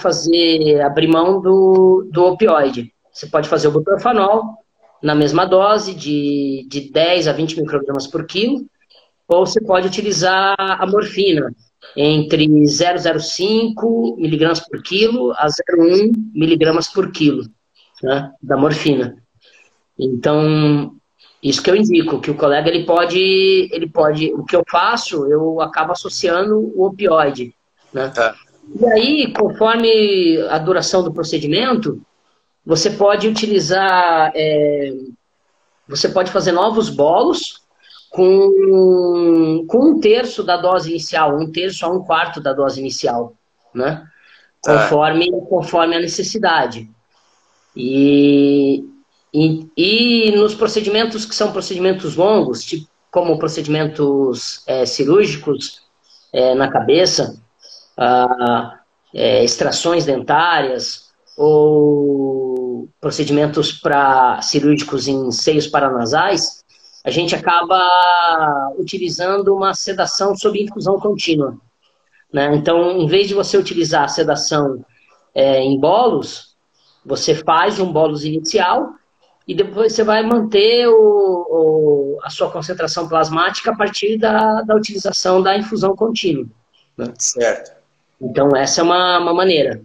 abrir mão do opioide. Você pode fazer o butorfanol na mesma dose, de 10 a 20 microgramas por quilo, ou você pode utilizar a morfina, entre 0,05 miligramas por quilo a 0,1 miligramas por quilo, né, da morfina. Então, isso que eu indico, que o colega ele pode, o que eu faço, eu acabo associando o opioide, né? Tá. E aí, conforme a duração do procedimento, você pode utilizar, você pode fazer novos bolos com 1/3 da dose inicial, 1/3 a 1/4 da dose inicial, né? Conforme a necessidade. E nos procedimentos que são procedimentos longos, tipo, como procedimentos cirúrgicos na cabeça, extrações dentárias ou procedimentos cirúrgicos em seios paranasais, a gente acaba utilizando uma sedação sob infusão contínua, né? Então, em vez de você utilizar a sedação em bolos, você faz um bolos inicial e depois você vai manter a sua concentração plasmática a partir da utilização da infusão contínua, né? Certo. Então, essa é uma maneira.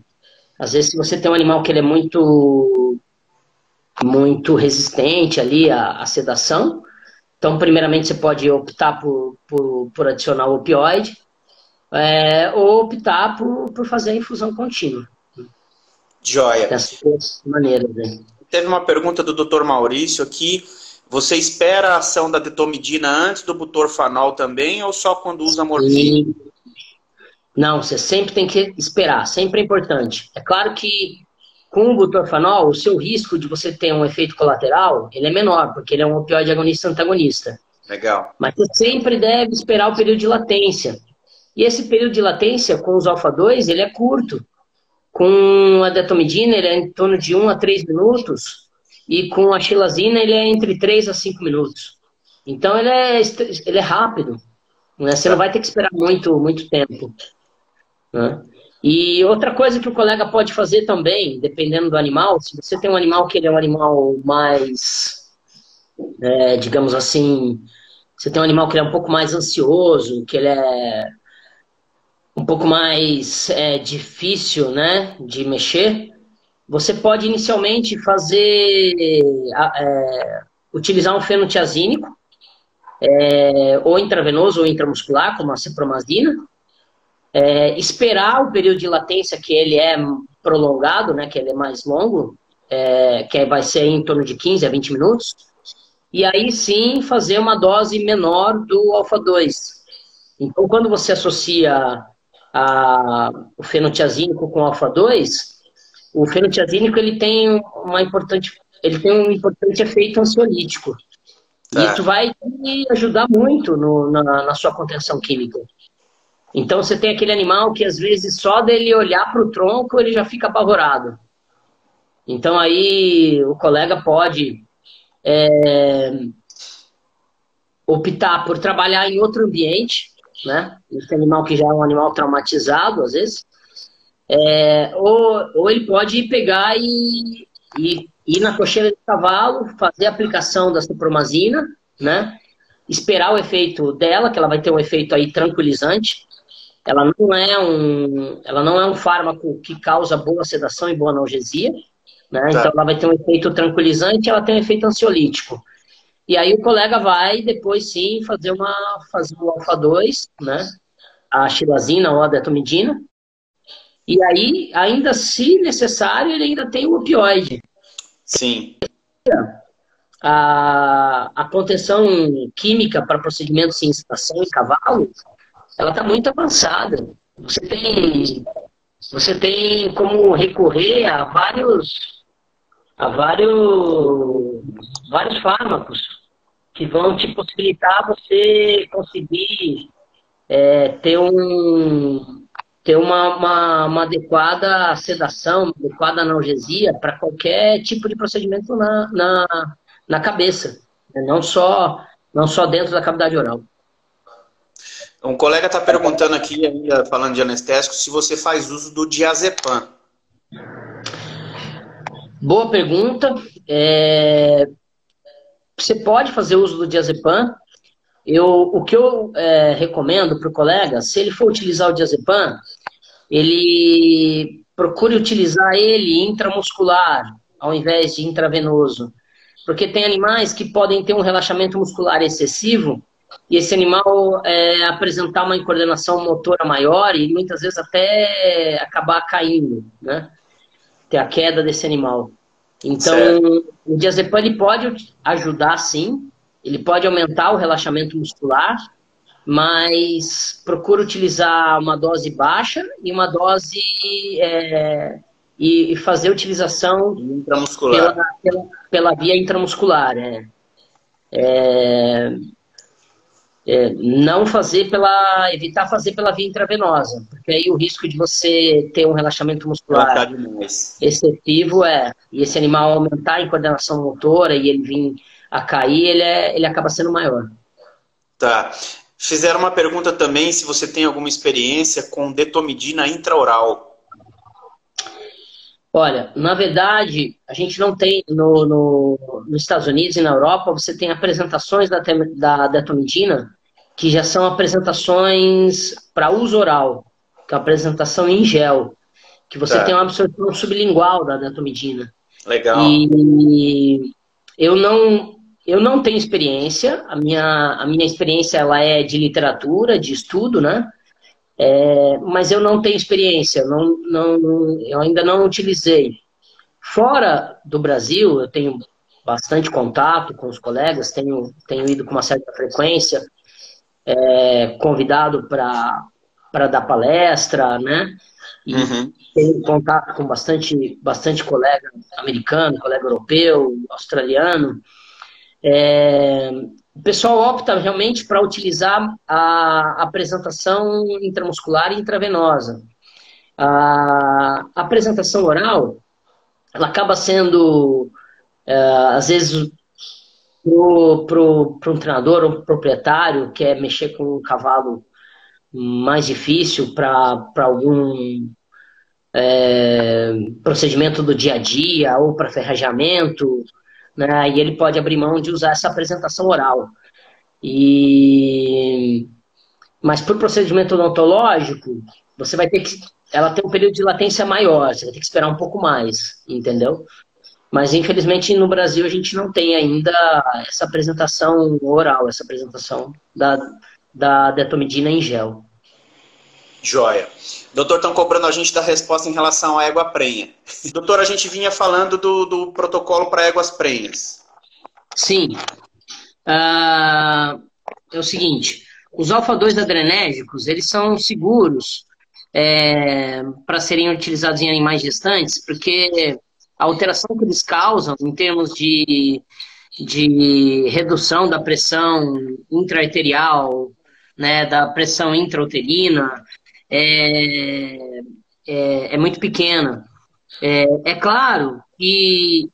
Às vezes, se você tem um animal que ele é muito resistente ali à sedação, então, primeiramente, você pode optar por adicionar o opioide, ou optar por fazer a infusão contínua. Joia. Dessas duas maneiras, né? Teve uma pergunta do Dr. Maurício aqui. Você espera a ação da detomidina antes do butorfanol também, ou só quando usa morfina? Não, você sempre tem que esperar, sempre é importante. É claro que com o butorfanol, o seu risco de você ter um efeito colateral, ele é menor, porque ele é um opioide agonista antagonista. Legal. Mas você sempre deve esperar o período de latência. E esse período de latência com os alfa-2, ele é curto. Com a detomidina, ele é em torno de 1 a 3 minutos, e com a xilazina, ele é entre 3 a 5 minutos. Então, ele é rápido, né? Você não vai ter que esperar muito tempo, né? E outra coisa que o colega pode fazer também, dependendo do animal, se você tem um animal que ele é um animal mais, digamos assim, você tem um animal que ele é um pouco mais ansioso, que ele é um pouco mais difícil, né, de mexer, você pode inicialmente utilizar um fenotiazínico, ou intravenoso ou intramuscular, como a cipromazina, esperar o período de latência, que ele é prolongado, né, que ele é mais longo, que vai ser em torno de 15 a 20 minutos, e aí sim fazer uma dose menor do alfa-2. Então, quando você associa o fenotiazínico com o alfa-2, o fenotiazínico ele tem um importante efeito ansiolítico. E isso vai te ajudar muito na sua contenção química. Então, você tem aquele animal que, às vezes, só dele olhar para o tronco, ele já fica apavorado. Então, aí, o colega pode optar por trabalhar em outro ambiente, né? Esse animal que já é um animal traumatizado, às vezes. Ou ele pode pegar e ir na cocheira de cavalo, fazer a aplicação da cipromazina, né? Esperar o efeito dela, que ela vai ter um efeito aí tranquilizante. Ela não é um fármaco que causa boa sedação e boa analgesia, né? Então ela vai ter um efeito tranquilizante e ela tem um efeito ansiolítico. E aí o colega vai depois sim fazer o alfa-2, né? A xilazina ou a detomidina. E aí, ainda se necessário, ele ainda tem o opioide. Sim. A contenção química para procedimentos sem incitação em cavalo, ela está muito avançada. Você tem como recorrer a vários fármacos que vão te possibilitar você conseguir ter uma adequada sedação, uma adequada analgesia para qualquer tipo de procedimento na cabeça, né? Não só dentro da cavidade oral. Um colega está perguntando aqui, ainda falando de anestésico, se você faz uso do diazepam. Boa pergunta. Você pode fazer uso do diazepam. O que eu recomendo para o colega, se ele for utilizar o diazepam, ele procure utilizar ele intramuscular, ao invés de intravenoso. Porque tem animais que podem ter um relaxamento muscular excessivo e esse animal apresentar uma incoordenação motora maior e muitas vezes até acabar caindo, né? Ter a queda desse animal. Então, o diazepam ele pode ajudar, sim. Ele pode aumentar o relaxamento muscular, mas procura utilizar uma dose baixa e uma dose e fazer a utilização intramuscular. Pela via intramuscular. Não fazer evitar fazer pela via intravenosa, porque aí o risco de você ter um relaxamento muscular excessivo e esse animal aumentar a incoordenação motora e ele vir a cair, ele acaba sendo maior. Tá. Fizeram uma pergunta também se você tem alguma experiência com detomidina intraoral. Olha, na verdade, a gente não tem, nos Estados Unidos e na Europa, você tem apresentações da detomidina que já são apresentações para uso oral, que é a apresentação em gel, que você tem uma absorção sublingual da detomidina. Legal. E eu não tenho experiência, a minha experiência ela é de literatura, de estudo, né? Mas eu não tenho experiência, eu ainda não utilizei. Fora do Brasil, eu tenho bastante contato com os colegas, tenho ido com uma certa frequência, convidado para para dar palestra, né? E tenho contato com bastante colega americano, colega europeu, australiano. O pessoal opta realmente para utilizar a apresentação intramuscular e intravenosa. A apresentação oral, ela acaba sendo, às vezes, para um treinador ou proprietário que quer mexer com um cavalo mais difícil para algum procedimento do dia a dia ou para ferrajamento, né? E ele pode abrir mão de usar essa apresentação oral. Mas para o procedimento odontológico, você vai ter que... Ela tem um período de latência maior, você vai ter que esperar um pouco mais, entendeu? Mas, infelizmente, no Brasil, a gente não tem ainda essa apresentação oral, essa apresentação da detomidina em gel. Joia. Doutor, estão cobrando a gente da resposta em relação à égua prenha. Doutor, a gente vinha falando do protocolo para éguas prenhas. Sim. É o seguinte, os alfa-2 adrenérgicos, eles são seguros para serem utilizados em animais gestantes, porque a alteração que eles causam em termos de redução da pressão intraarterial, né, da pressão intrauterina, é muito pequena. É claro que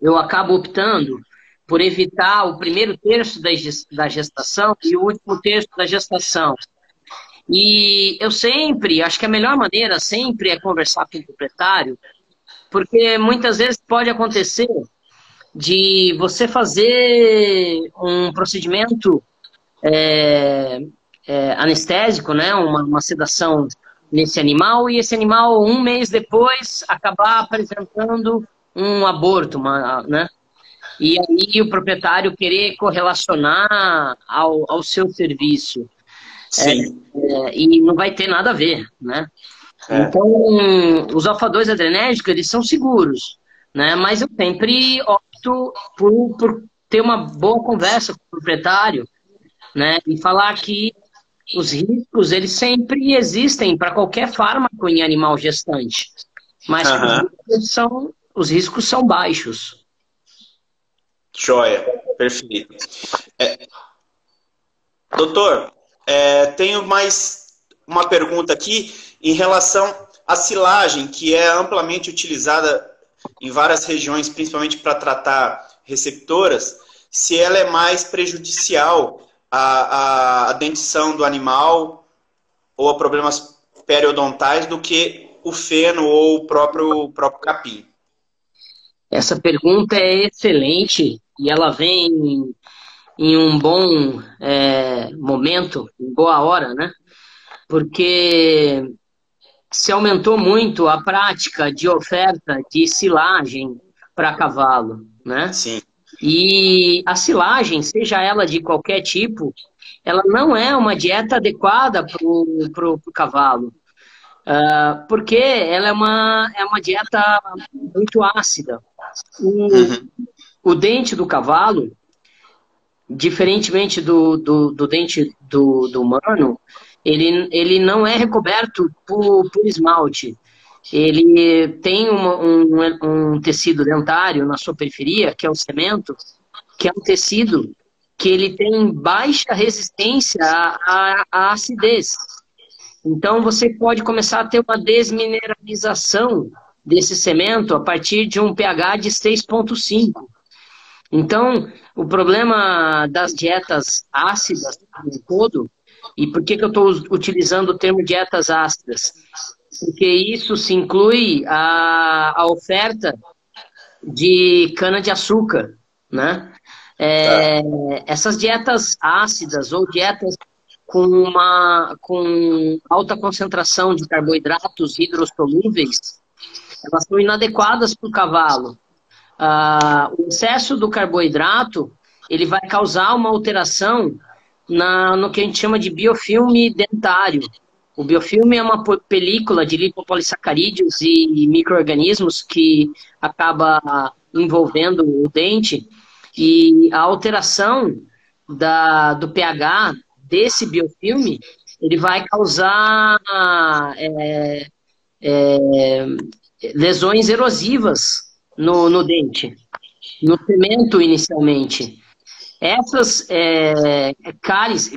eu acabo optando por evitar o primeiro terço da gestação e o último terço da gestação. E eu acho que a melhor maneira sempre é conversar com o proprietário, porque muitas vezes pode acontecer de você fazer um procedimento anestésico, né, uma sedação nesse animal, e esse animal, um mês depois, acabar apresentando um aborto, né? E aí o proprietário querer correlacionar ao seu serviço. Sim. E não vai ter nada a ver, né? Então, os alfa-2 adrenérgicos, eles são seguros, né? Mas eu sempre opto por ter uma boa conversa com o proprietário, né? E falar que os riscos, eles sempre existem para qualquer fármaco em animal gestante. Mas os riscos são baixos. Joia, perfeito. Doutor, tenho mais uma pergunta aqui em relação à silagem, que é amplamente utilizada em várias regiões, principalmente para tratar receptoras, se ela é mais prejudicial à dentição do animal ou a problemas periodontais do que o feno ou o próprio capim. Essa pergunta é excelente e ela vem em um bom momento, em boa hora, né? Porque se aumentou muito a prática de oferta de silagem para cavalo, né? Sim. E a silagem, seja ela de qualquer tipo, ela não é uma dieta adequada para o cavalo. Porque ela é uma dieta muito ácida. O dente do cavalo, diferentemente do dente do humano, ele não é recoberto por esmalte. Ele tem um tecido dentário na sua periferia, que é o cemento, que é um tecido que ele tem baixa resistência à acidez. Então, você pode começar a ter uma desmineralização desse cemento a partir de um pH de 6,5. Então, o problema das dietas ácidas no todo, e por que eu estou utilizando o termo dietas ácidas? Porque isso se inclui a oferta de cana-de-açúcar, né? Essas dietas ácidas ou dietas com alta concentração de carboidratos hidrossolúveis, elas são inadequadas para o cavalo. O excesso do carboidrato, ele vai causar uma alteração no que a gente chama de biofilme dentário. O biofilme é uma película de lipopolissacarídeos e micro-organismos que acaba envolvendo o dente, e a alteração do pH desse biofilme ele vai causar lesões erosivas no dente, no cemento inicialmente. Essas cáries,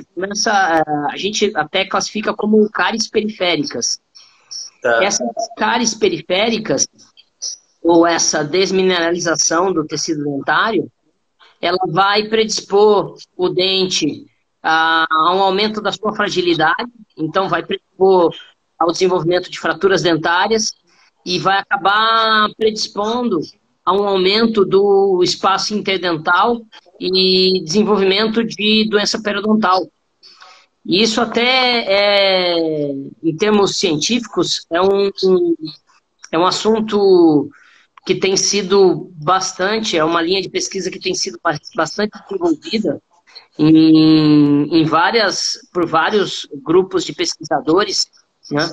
a gente até classifica como cáries periféricas. Tá. Essas cáries periféricas, ou essa desmineralização do tecido dentário, ela vai predispor o dente a um aumento da sua fragilidade, então vai predispor ao desenvolvimento de fraturas dentárias e vai acabar predispondo a um aumento do espaço interdental e desenvolvimento de doença periodontal. E isso até, em termos científicos, é um assunto que tem sido bastante, é uma linha de pesquisa que tem sido bastante desenvolvida por vários grupos de pesquisadores, né?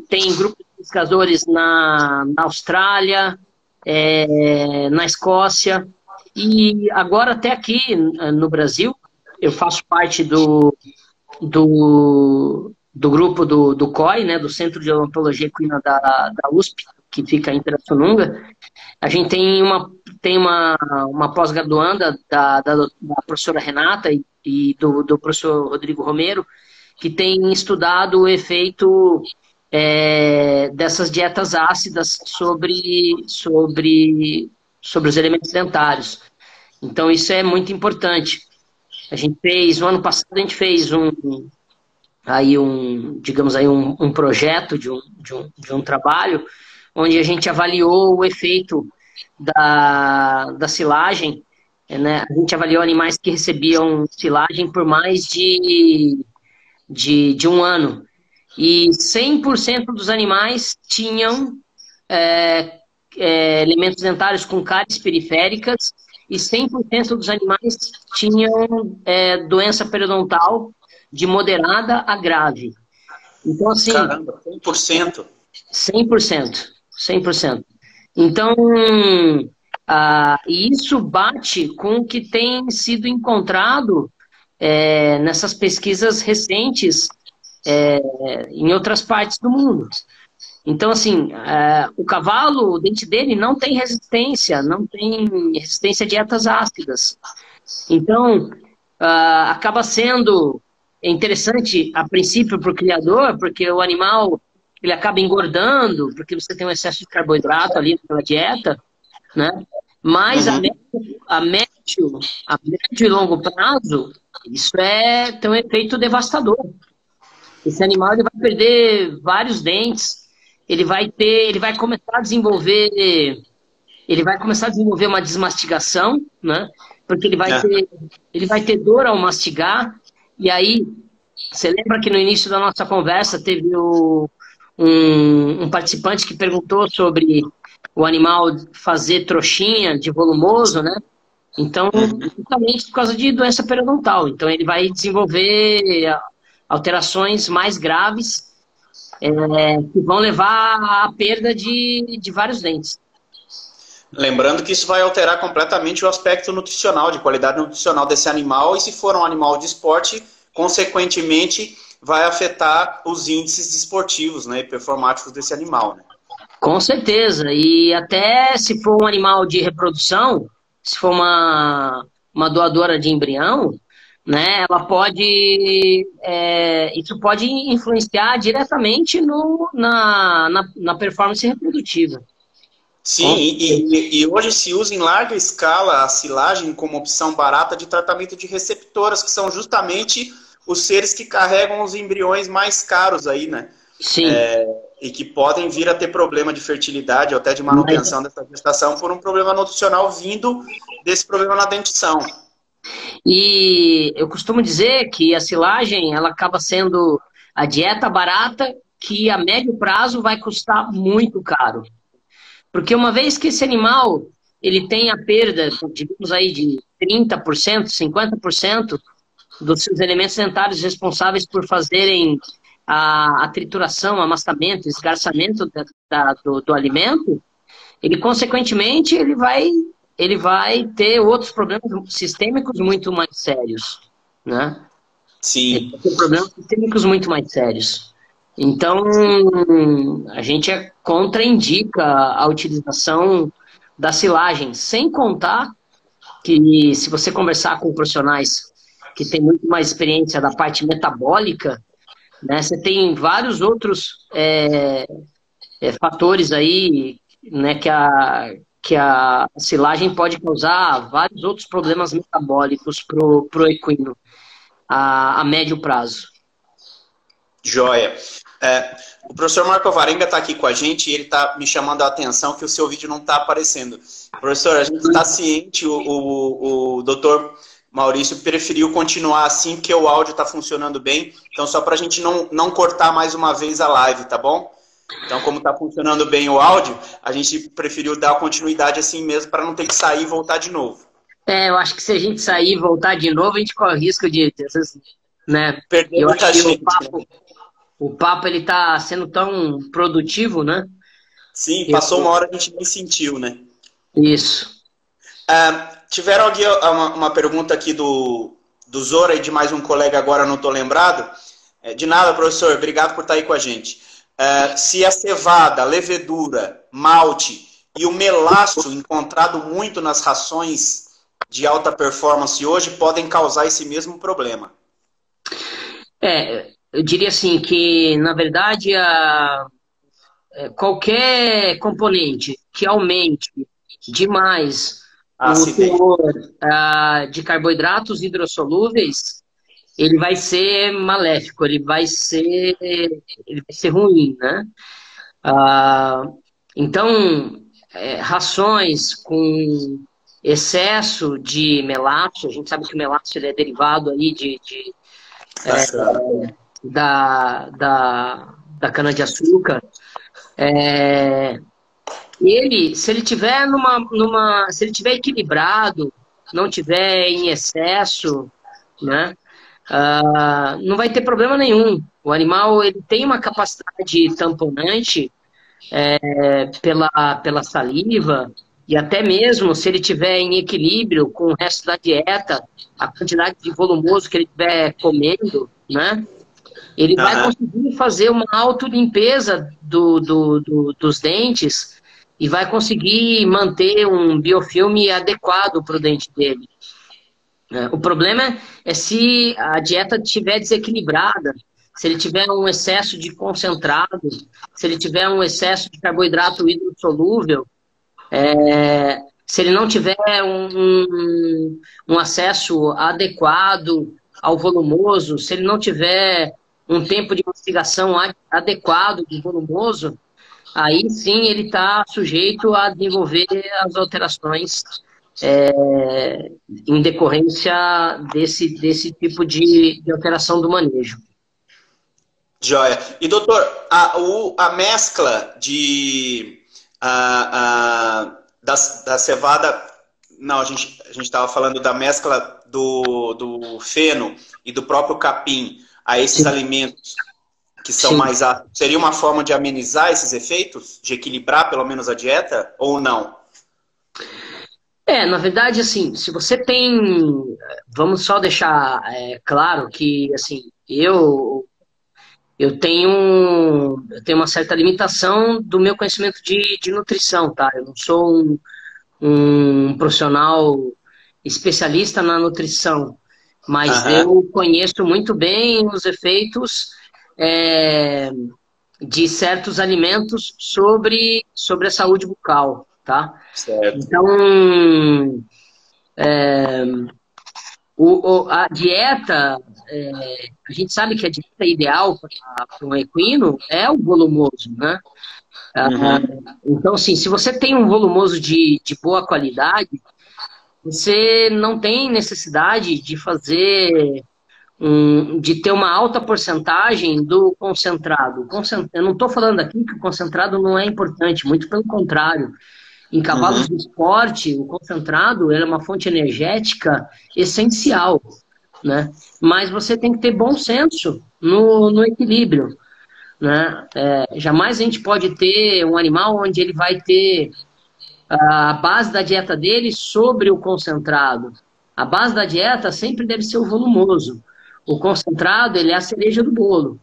Tem grupos de pesquisadores na Austrália, na Escócia, e agora até aqui no Brasil, eu faço parte do grupo do COI, né, do Centro de Odontologia Equina da USP, que fica em Pirassununga. A gente tem uma pós-graduanda da professora Renata e do professor Rodrigo Romero, que tem estudado o efeito dessas dietas ácidas sobre os elementos dentários. Então, isso é muito importante. No ano passado, a gente fez um projeto de um trabalho onde a gente avaliou o efeito da silagem, né? A gente avaliou animais que recebiam silagem por mais de um ano. E 100% dos animais tinham elementos dentários com cáries periféricas e 100% dos animais tinham doença periodontal de moderada a grave. Então, assim... Caramba, 100%? 100%. Então, isso bate com o que tem sido encontrado nessas pesquisas recentes em outras partes do mundo. Então, assim, o cavalo, o dente dele não tem resistência a dietas ácidas. Então, acaba sendo interessante, a princípio, para o criador, porque o animal ele acaba engordando, porque você tem um excesso de carboidrato ali naquela dieta, né? Mas a médio e longo prazo, isso tem um efeito devastador. Esse animal ele vai perder vários dentes, ele vai começar a desenvolver uma desmastigação, né? Porque ele vai ter dor ao mastigar. E aí, você lembra que no início da nossa conversa teve um participante que perguntou sobre o animal fazer trouxinha de volumoso, né? Então, justamente por causa de doença periodontal. Então, ele vai desenvolver alterações mais graves que vão levar à perda de vários dentes. Lembrando que isso vai alterar completamente o aspecto nutricional, de qualidade nutricional desse animal, e se for um animal de esporte, consequentemente, vai afetar os índices esportivos, né, e performáticos desse animal, né? Com certeza. E até se for um animal de reprodução, se for uma doadora de embrião, né, ela pode... isso pode influenciar diretamente na performance reprodutiva. Sim, e hoje se usa em larga escala a silagem como opção barata de tratamento de receptoras, que são justamente os seres que carregam os embriões mais caros aí, né? Sim. E que podem vir a ter problema de fertilidade ou até de manutenção dessa gestação por um problema nutricional vindo desse problema na dentição. E eu costumo dizer que a silagem, ela acaba sendo a dieta barata que a médio prazo vai custar muito caro. Porque uma vez que esse animal ele tem a perda, digamos aí, de 30%, 50% dos seus elementos dentários responsáveis por fazerem a trituração, amassamento, esgarçamento do alimento, ele, consequentemente, ele vai ter outros problemas sistêmicos muito mais sérios, né? Sim. Tem problemas sistêmicos muito mais sérios. Então, a gente contraindica a utilização da silagem, sem contar que se você conversar com profissionais que têm muito mais experiência da parte metabólica, né, você tem vários outros fatores aí, né, que a silagem pode causar vários outros problemas metabólicos pro equino a médio prazo. Joia. O professor Marco Alvarenga está aqui com a gente e ele está me chamando a atenção que o seu vídeo não está aparecendo. Professor, a gente está ciente, o doutor Maurício preferiu continuar assim, porque o áudio está funcionando bem. Então, só para a gente não cortar mais uma vez a live, tá bom? Então, como está funcionando bem o áudio, a gente preferiu dar continuidade assim mesmo, para não ter que sair e voltar de novo. Eu acho que se a gente sair e voltar de novo, a gente corre o risco de né? Perder muita gente. O papo ele tá sendo tão produtivo, né? Sim, passou uma hora que a gente nem sentiu, né? Isso. Tiveram aqui uma pergunta aqui do Zora e de mais um colega agora, não estou lembrado. De nada, professor, obrigado por estar aí com a gente. Se a cevada, a levedura, malte e o melaço encontrado muito nas rações de alta performance hoje podem causar esse mesmo problema. Eu diria assim que, na verdade, qualquer componente que aumente demais o teor de carboidratos hidrossolúveis, ele vai ser maléfico, ele vai ser ruim, né? Então, rações com excesso de melaço, a gente sabe que o melaço ele é derivado aí da cana-de-açúcar. Se ele tiver se ele tiver equilibrado, não tiver em excesso, né, não vai ter problema nenhum. O animal ele tem uma capacidade tamponante pela saliva, e até mesmo se ele tiver em equilíbrio com o resto da dieta, a quantidade de volumoso que ele estiver comendo, né, ele vai conseguir fazer uma autolimpeza dos dentes e vai conseguir manter um biofilme adequado para o dente dele. O problema é se a dieta estiver desequilibrada, se ele tiver um excesso de concentrado, se ele tiver um excesso de carboidrato hidrossolúvel, se ele não tiver um acesso adequado ao volumoso, se ele não tiver um tempo de mastigação adequado do volumoso, aí sim ele está sujeito a desenvolver as alterações em decorrência desse tipo de alteração do manejo. Joia. E, doutor, a mescla da cevada... Não, a gente estava falando da mescla do feno e do próprio capim a esses alimentos que são mais ácidos. Seria uma forma de amenizar esses efeitos? De equilibrar, pelo menos, a dieta? Ou não? Na verdade, assim, se você tem... Vamos só deixar claro que, assim, eu tenho uma certa limitação do meu conhecimento de nutrição, tá? Eu não sou um profissional especialista na nutrição, mas eu conheço muito bem os efeitos de certos alimentos sobre a saúde bucal, tá? Certo. Então, a dieta, a gente sabe que a dieta ideal para um equino é o volumoso, né? Então, assim, se você tem um volumoso de boa qualidade, você não tem necessidade de de ter uma alta porcentagem do concentrado. Eu não estou falando aqui que o concentrado não é importante, muito pelo contrário. Em cavalos de esporte, o concentrado é uma fonte energética essencial, né? Mas você tem que ter bom senso no equilíbrio, né? Jamais a gente pode ter um animal onde ele vai ter a base da dieta dele sobre o concentrado. A base da dieta sempre deve ser o volumoso. O concentrado, ele é a cereja do bolo,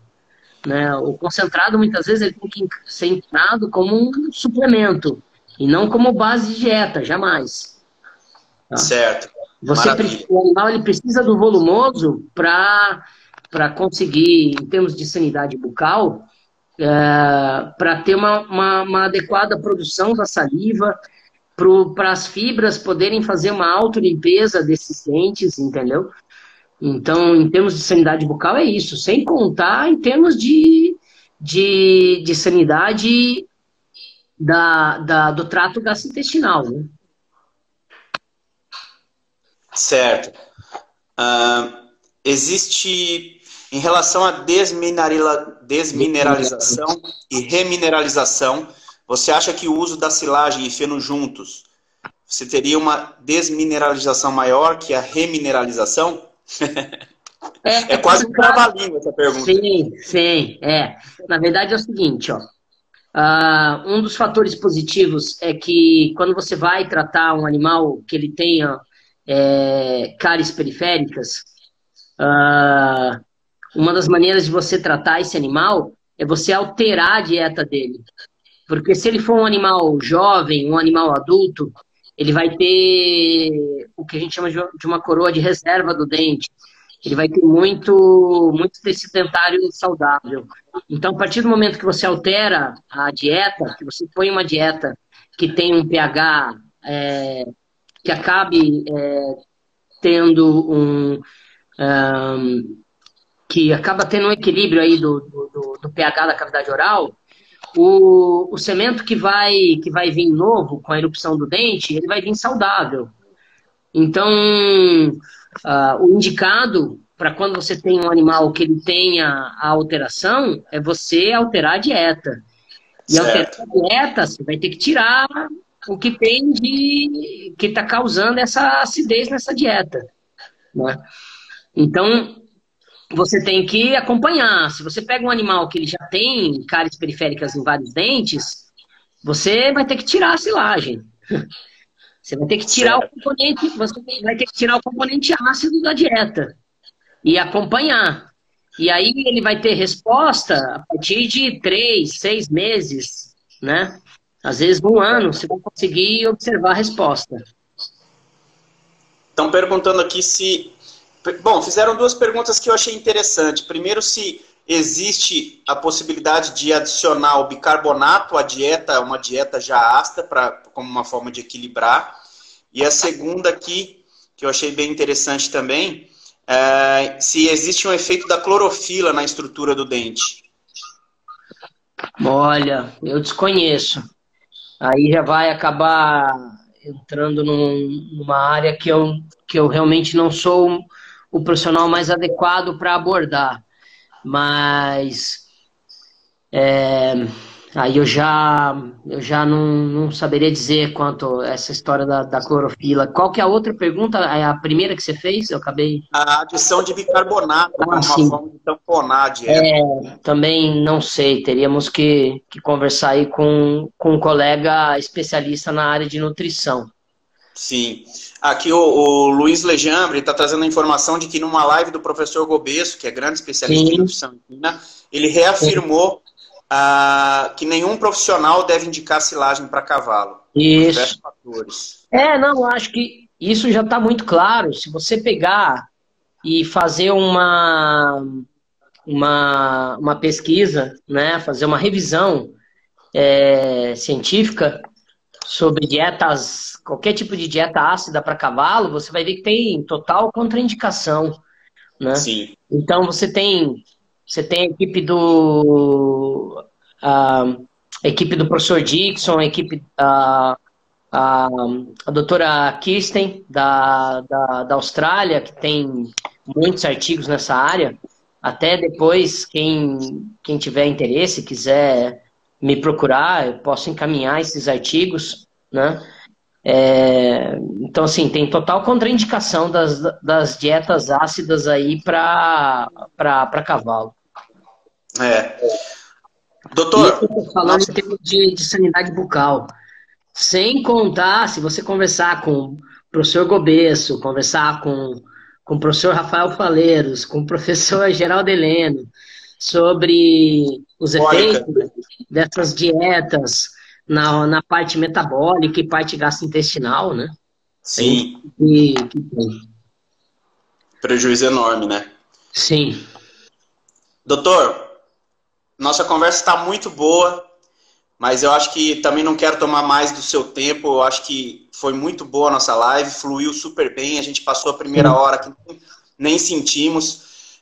né? O concentrado, muitas vezes, ele tem que ser encarado como um suplemento e não como base de dieta, jamais. Tá? Certo. O animal ele precisa do volumoso para conseguir, em termos de sanidade bucal, para ter uma adequada produção da saliva, para as fibras poderem fazer uma autolimpeza desses dentes, entendeu? Então, em termos de sanidade bucal, é isso. Sem contar em termos de sanidade do trato gastrointestinal, né? Certo. Existe, em relação à desmineralização e remineralização, você acha que o uso da silagem e feno juntos, você teria uma desmineralização maior que a remineralização? É quase um trava-língua essa pergunta. Sim. Na verdade é o seguinte, ó. Um dos fatores positivos é que quando você vai tratar um animal que ele tenha cáries periféricas, uma das maneiras de você tratar esse animal é você alterar a dieta dele. Porque se ele for um animal jovem, um animal adulto, ele vai ter o que a gente chama de uma coroa de reserva do dente. Ele vai ter muito tecido dentário saudável. Então, a partir do momento que você altera a dieta, que você põe uma dieta que tem um pH que acabe tendo que acaba tendo um equilíbrio aí do pH da cavidade oral, o cemento que vai vir novo com a erupção do dente, ele vai vir saudável. Então, o indicado para quando você tem um animal que ele tenha a alteração é você alterar a dieta. E certo. alterar a dieta, você vai ter que tirar o que tem que está causando essa acidez nessa dieta, né? Então, você tem que acompanhar. Se você pega um animal que ele já tem cáries periféricas em vários dentes, você vai ter que tirar a silagem. Você vai ter que tirar o componente, você vai ter que tirar o componente ácido da dieta e acompanhar. E aí ele vai ter resposta a partir de 3, 6 meses, né? Às vezes 1 ano, você vai conseguir observar a resposta. Estão perguntando aqui se... Bom, fizeram 2 perguntas que eu achei interessante. Primeiro, se existe a possibilidade de adicionar o bicarbonato à dieta, uma dieta já ácida, como uma forma de equilibrar. E a segunda aqui, que eu achei bem interessante também, se existe um efeito da clorofila na estrutura do dente. Olha, eu desconheço. Aí já vai acabar entrando numa área que eu realmente não sou o profissional mais adequado para abordar. Mas aí eu já não saberia dizer quanto a essa história da clorofila. Qual que é a outra pergunta? A primeira que você fez? Eu acabei... A adição de bicarbonato como uma forma de tamponar a dieta. Também não sei. Teríamos que conversar aí com um colega especialista na área de nutrição. Sim. Aqui o Luiz Legambre está trazendo a informação de que numa live do professor Gobesso, que é grande especialista em nutrição equina, ele reafirmou que nenhum profissional deve indicar silagem para cavalo. Isso. Fatores. Não, acho que isso já está muito claro. Se você pegar e fazer uma pesquisa, né, fazer uma revisão científica sobre dietas, qualquer tipo de dieta ácida para cavalo, você vai ver que tem total contraindicação, né? Sim. Então você tem a equipe do professor Dixon, a equipe a doutora Kirsten da Austrália, que tem muitos artigos nessa área. Até depois, quem tiver interesse, quiser me procurar, eu posso encaminhar esses artigos, né? Então, assim, tem total contraindicação das dietas ácidas aí para cavalo. Doutor... Falando em termos de sanidade bucal. Sem contar, se você conversar com o professor Gobesso, conversar com com o professor Rafael Faleiros, com o professor Geraldo Heleno, sobre os efeitos dessas dietas na parte metabólica e parte gastrointestinal, né? Sim. Prejuízo enorme, né? Sim. Doutor, nossa conversa está muito boa, mas eu acho que também não quero tomar mais do seu tempo. Eu acho que foi muito boa a nossa live, fluiu super bem. A gente passou a primeira hora que nem sentimos.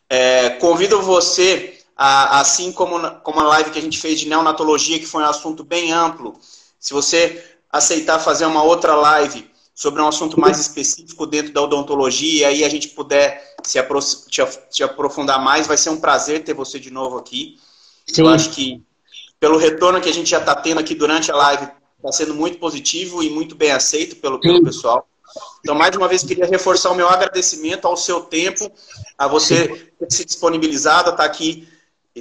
Convido você, assim como a live que a gente fez de neonatologia, que foi um assunto bem amplo, se você aceitar fazer uma outra live sobre um assunto mais específico dentro da odontologia, e aí a gente puder te aprofundar mais, vai ser um prazer ter você de novo aqui. Sim. Eu acho que, pelo retorno que a gente já está tendo aqui durante a live, está sendo muito positivo e muito bem aceito pelo pessoal. Então, mais uma vez, queria reforçar o meu agradecimento ao seu tempo, a você ter se disponibilizado a estar aqui,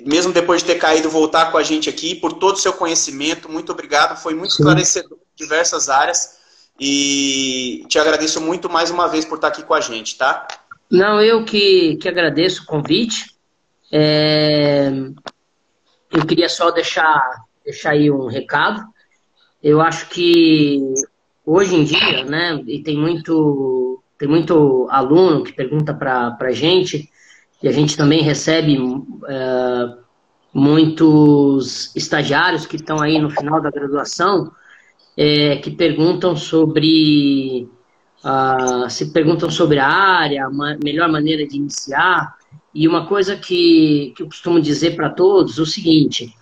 mesmo depois de ter caído, voltar com a gente aqui, por todo o seu conhecimento. Muito obrigado, foi muito esclarecedor em diversas áreas. E te agradeço muito mais uma vez por estar aqui com a gente, tá? Não, eu que agradeço o convite. Eu queria só deixar aí um recado. Eu acho que hoje em dia, né, e tem muito aluno que pergunta para a gente, e a gente também recebe muitos estagiários que estão aí no final da graduação, que perguntam sobre a área, a melhor maneira de iniciar. E uma coisa que eu costumo dizer para todos, o seguinte,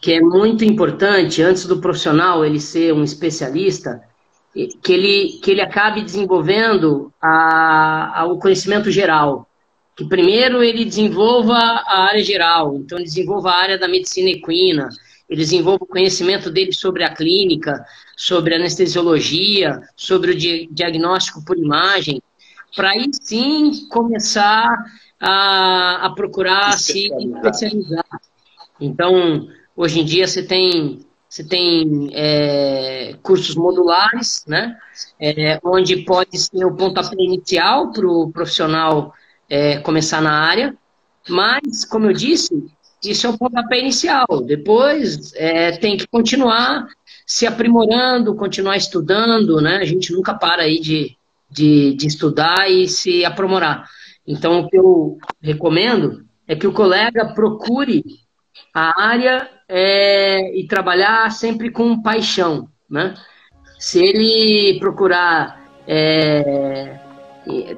que é muito importante, antes do profissional ele ser um especialista, que ele acabe desenvolvendo o conhecimento geral. Que primeiro ele desenvolva a área geral, então ele desenvolva a área da medicina equina, ele desenvolva o conhecimento dele sobre a clínica, sobre a anestesiologia, sobre o diagnóstico por imagem, para aí sim começar a procurar se especializar. Então, hoje em dia você tem cursos modulares, né? Onde pode ser o pontapé inicial para o profissional começar na área, mas, como eu disse, isso é o pontapé inicial. Depois tem que continuar se aprimorando, continuar estudando, né? A gente nunca para aí de estudar e se aprimorar. Então, o que eu recomendo é que o colega procure a área e trabalhar sempre com paixão, né? Se ele procurar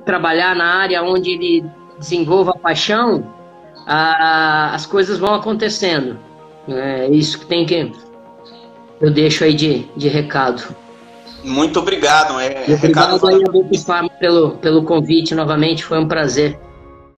trabalhar na área onde ele desenvolva a paixão, as coisas vão acontecendo. É isso que eu deixo aí de recado. Muito obrigado. Obrigado aí a Book Pharma pelo convite novamente, foi um prazer.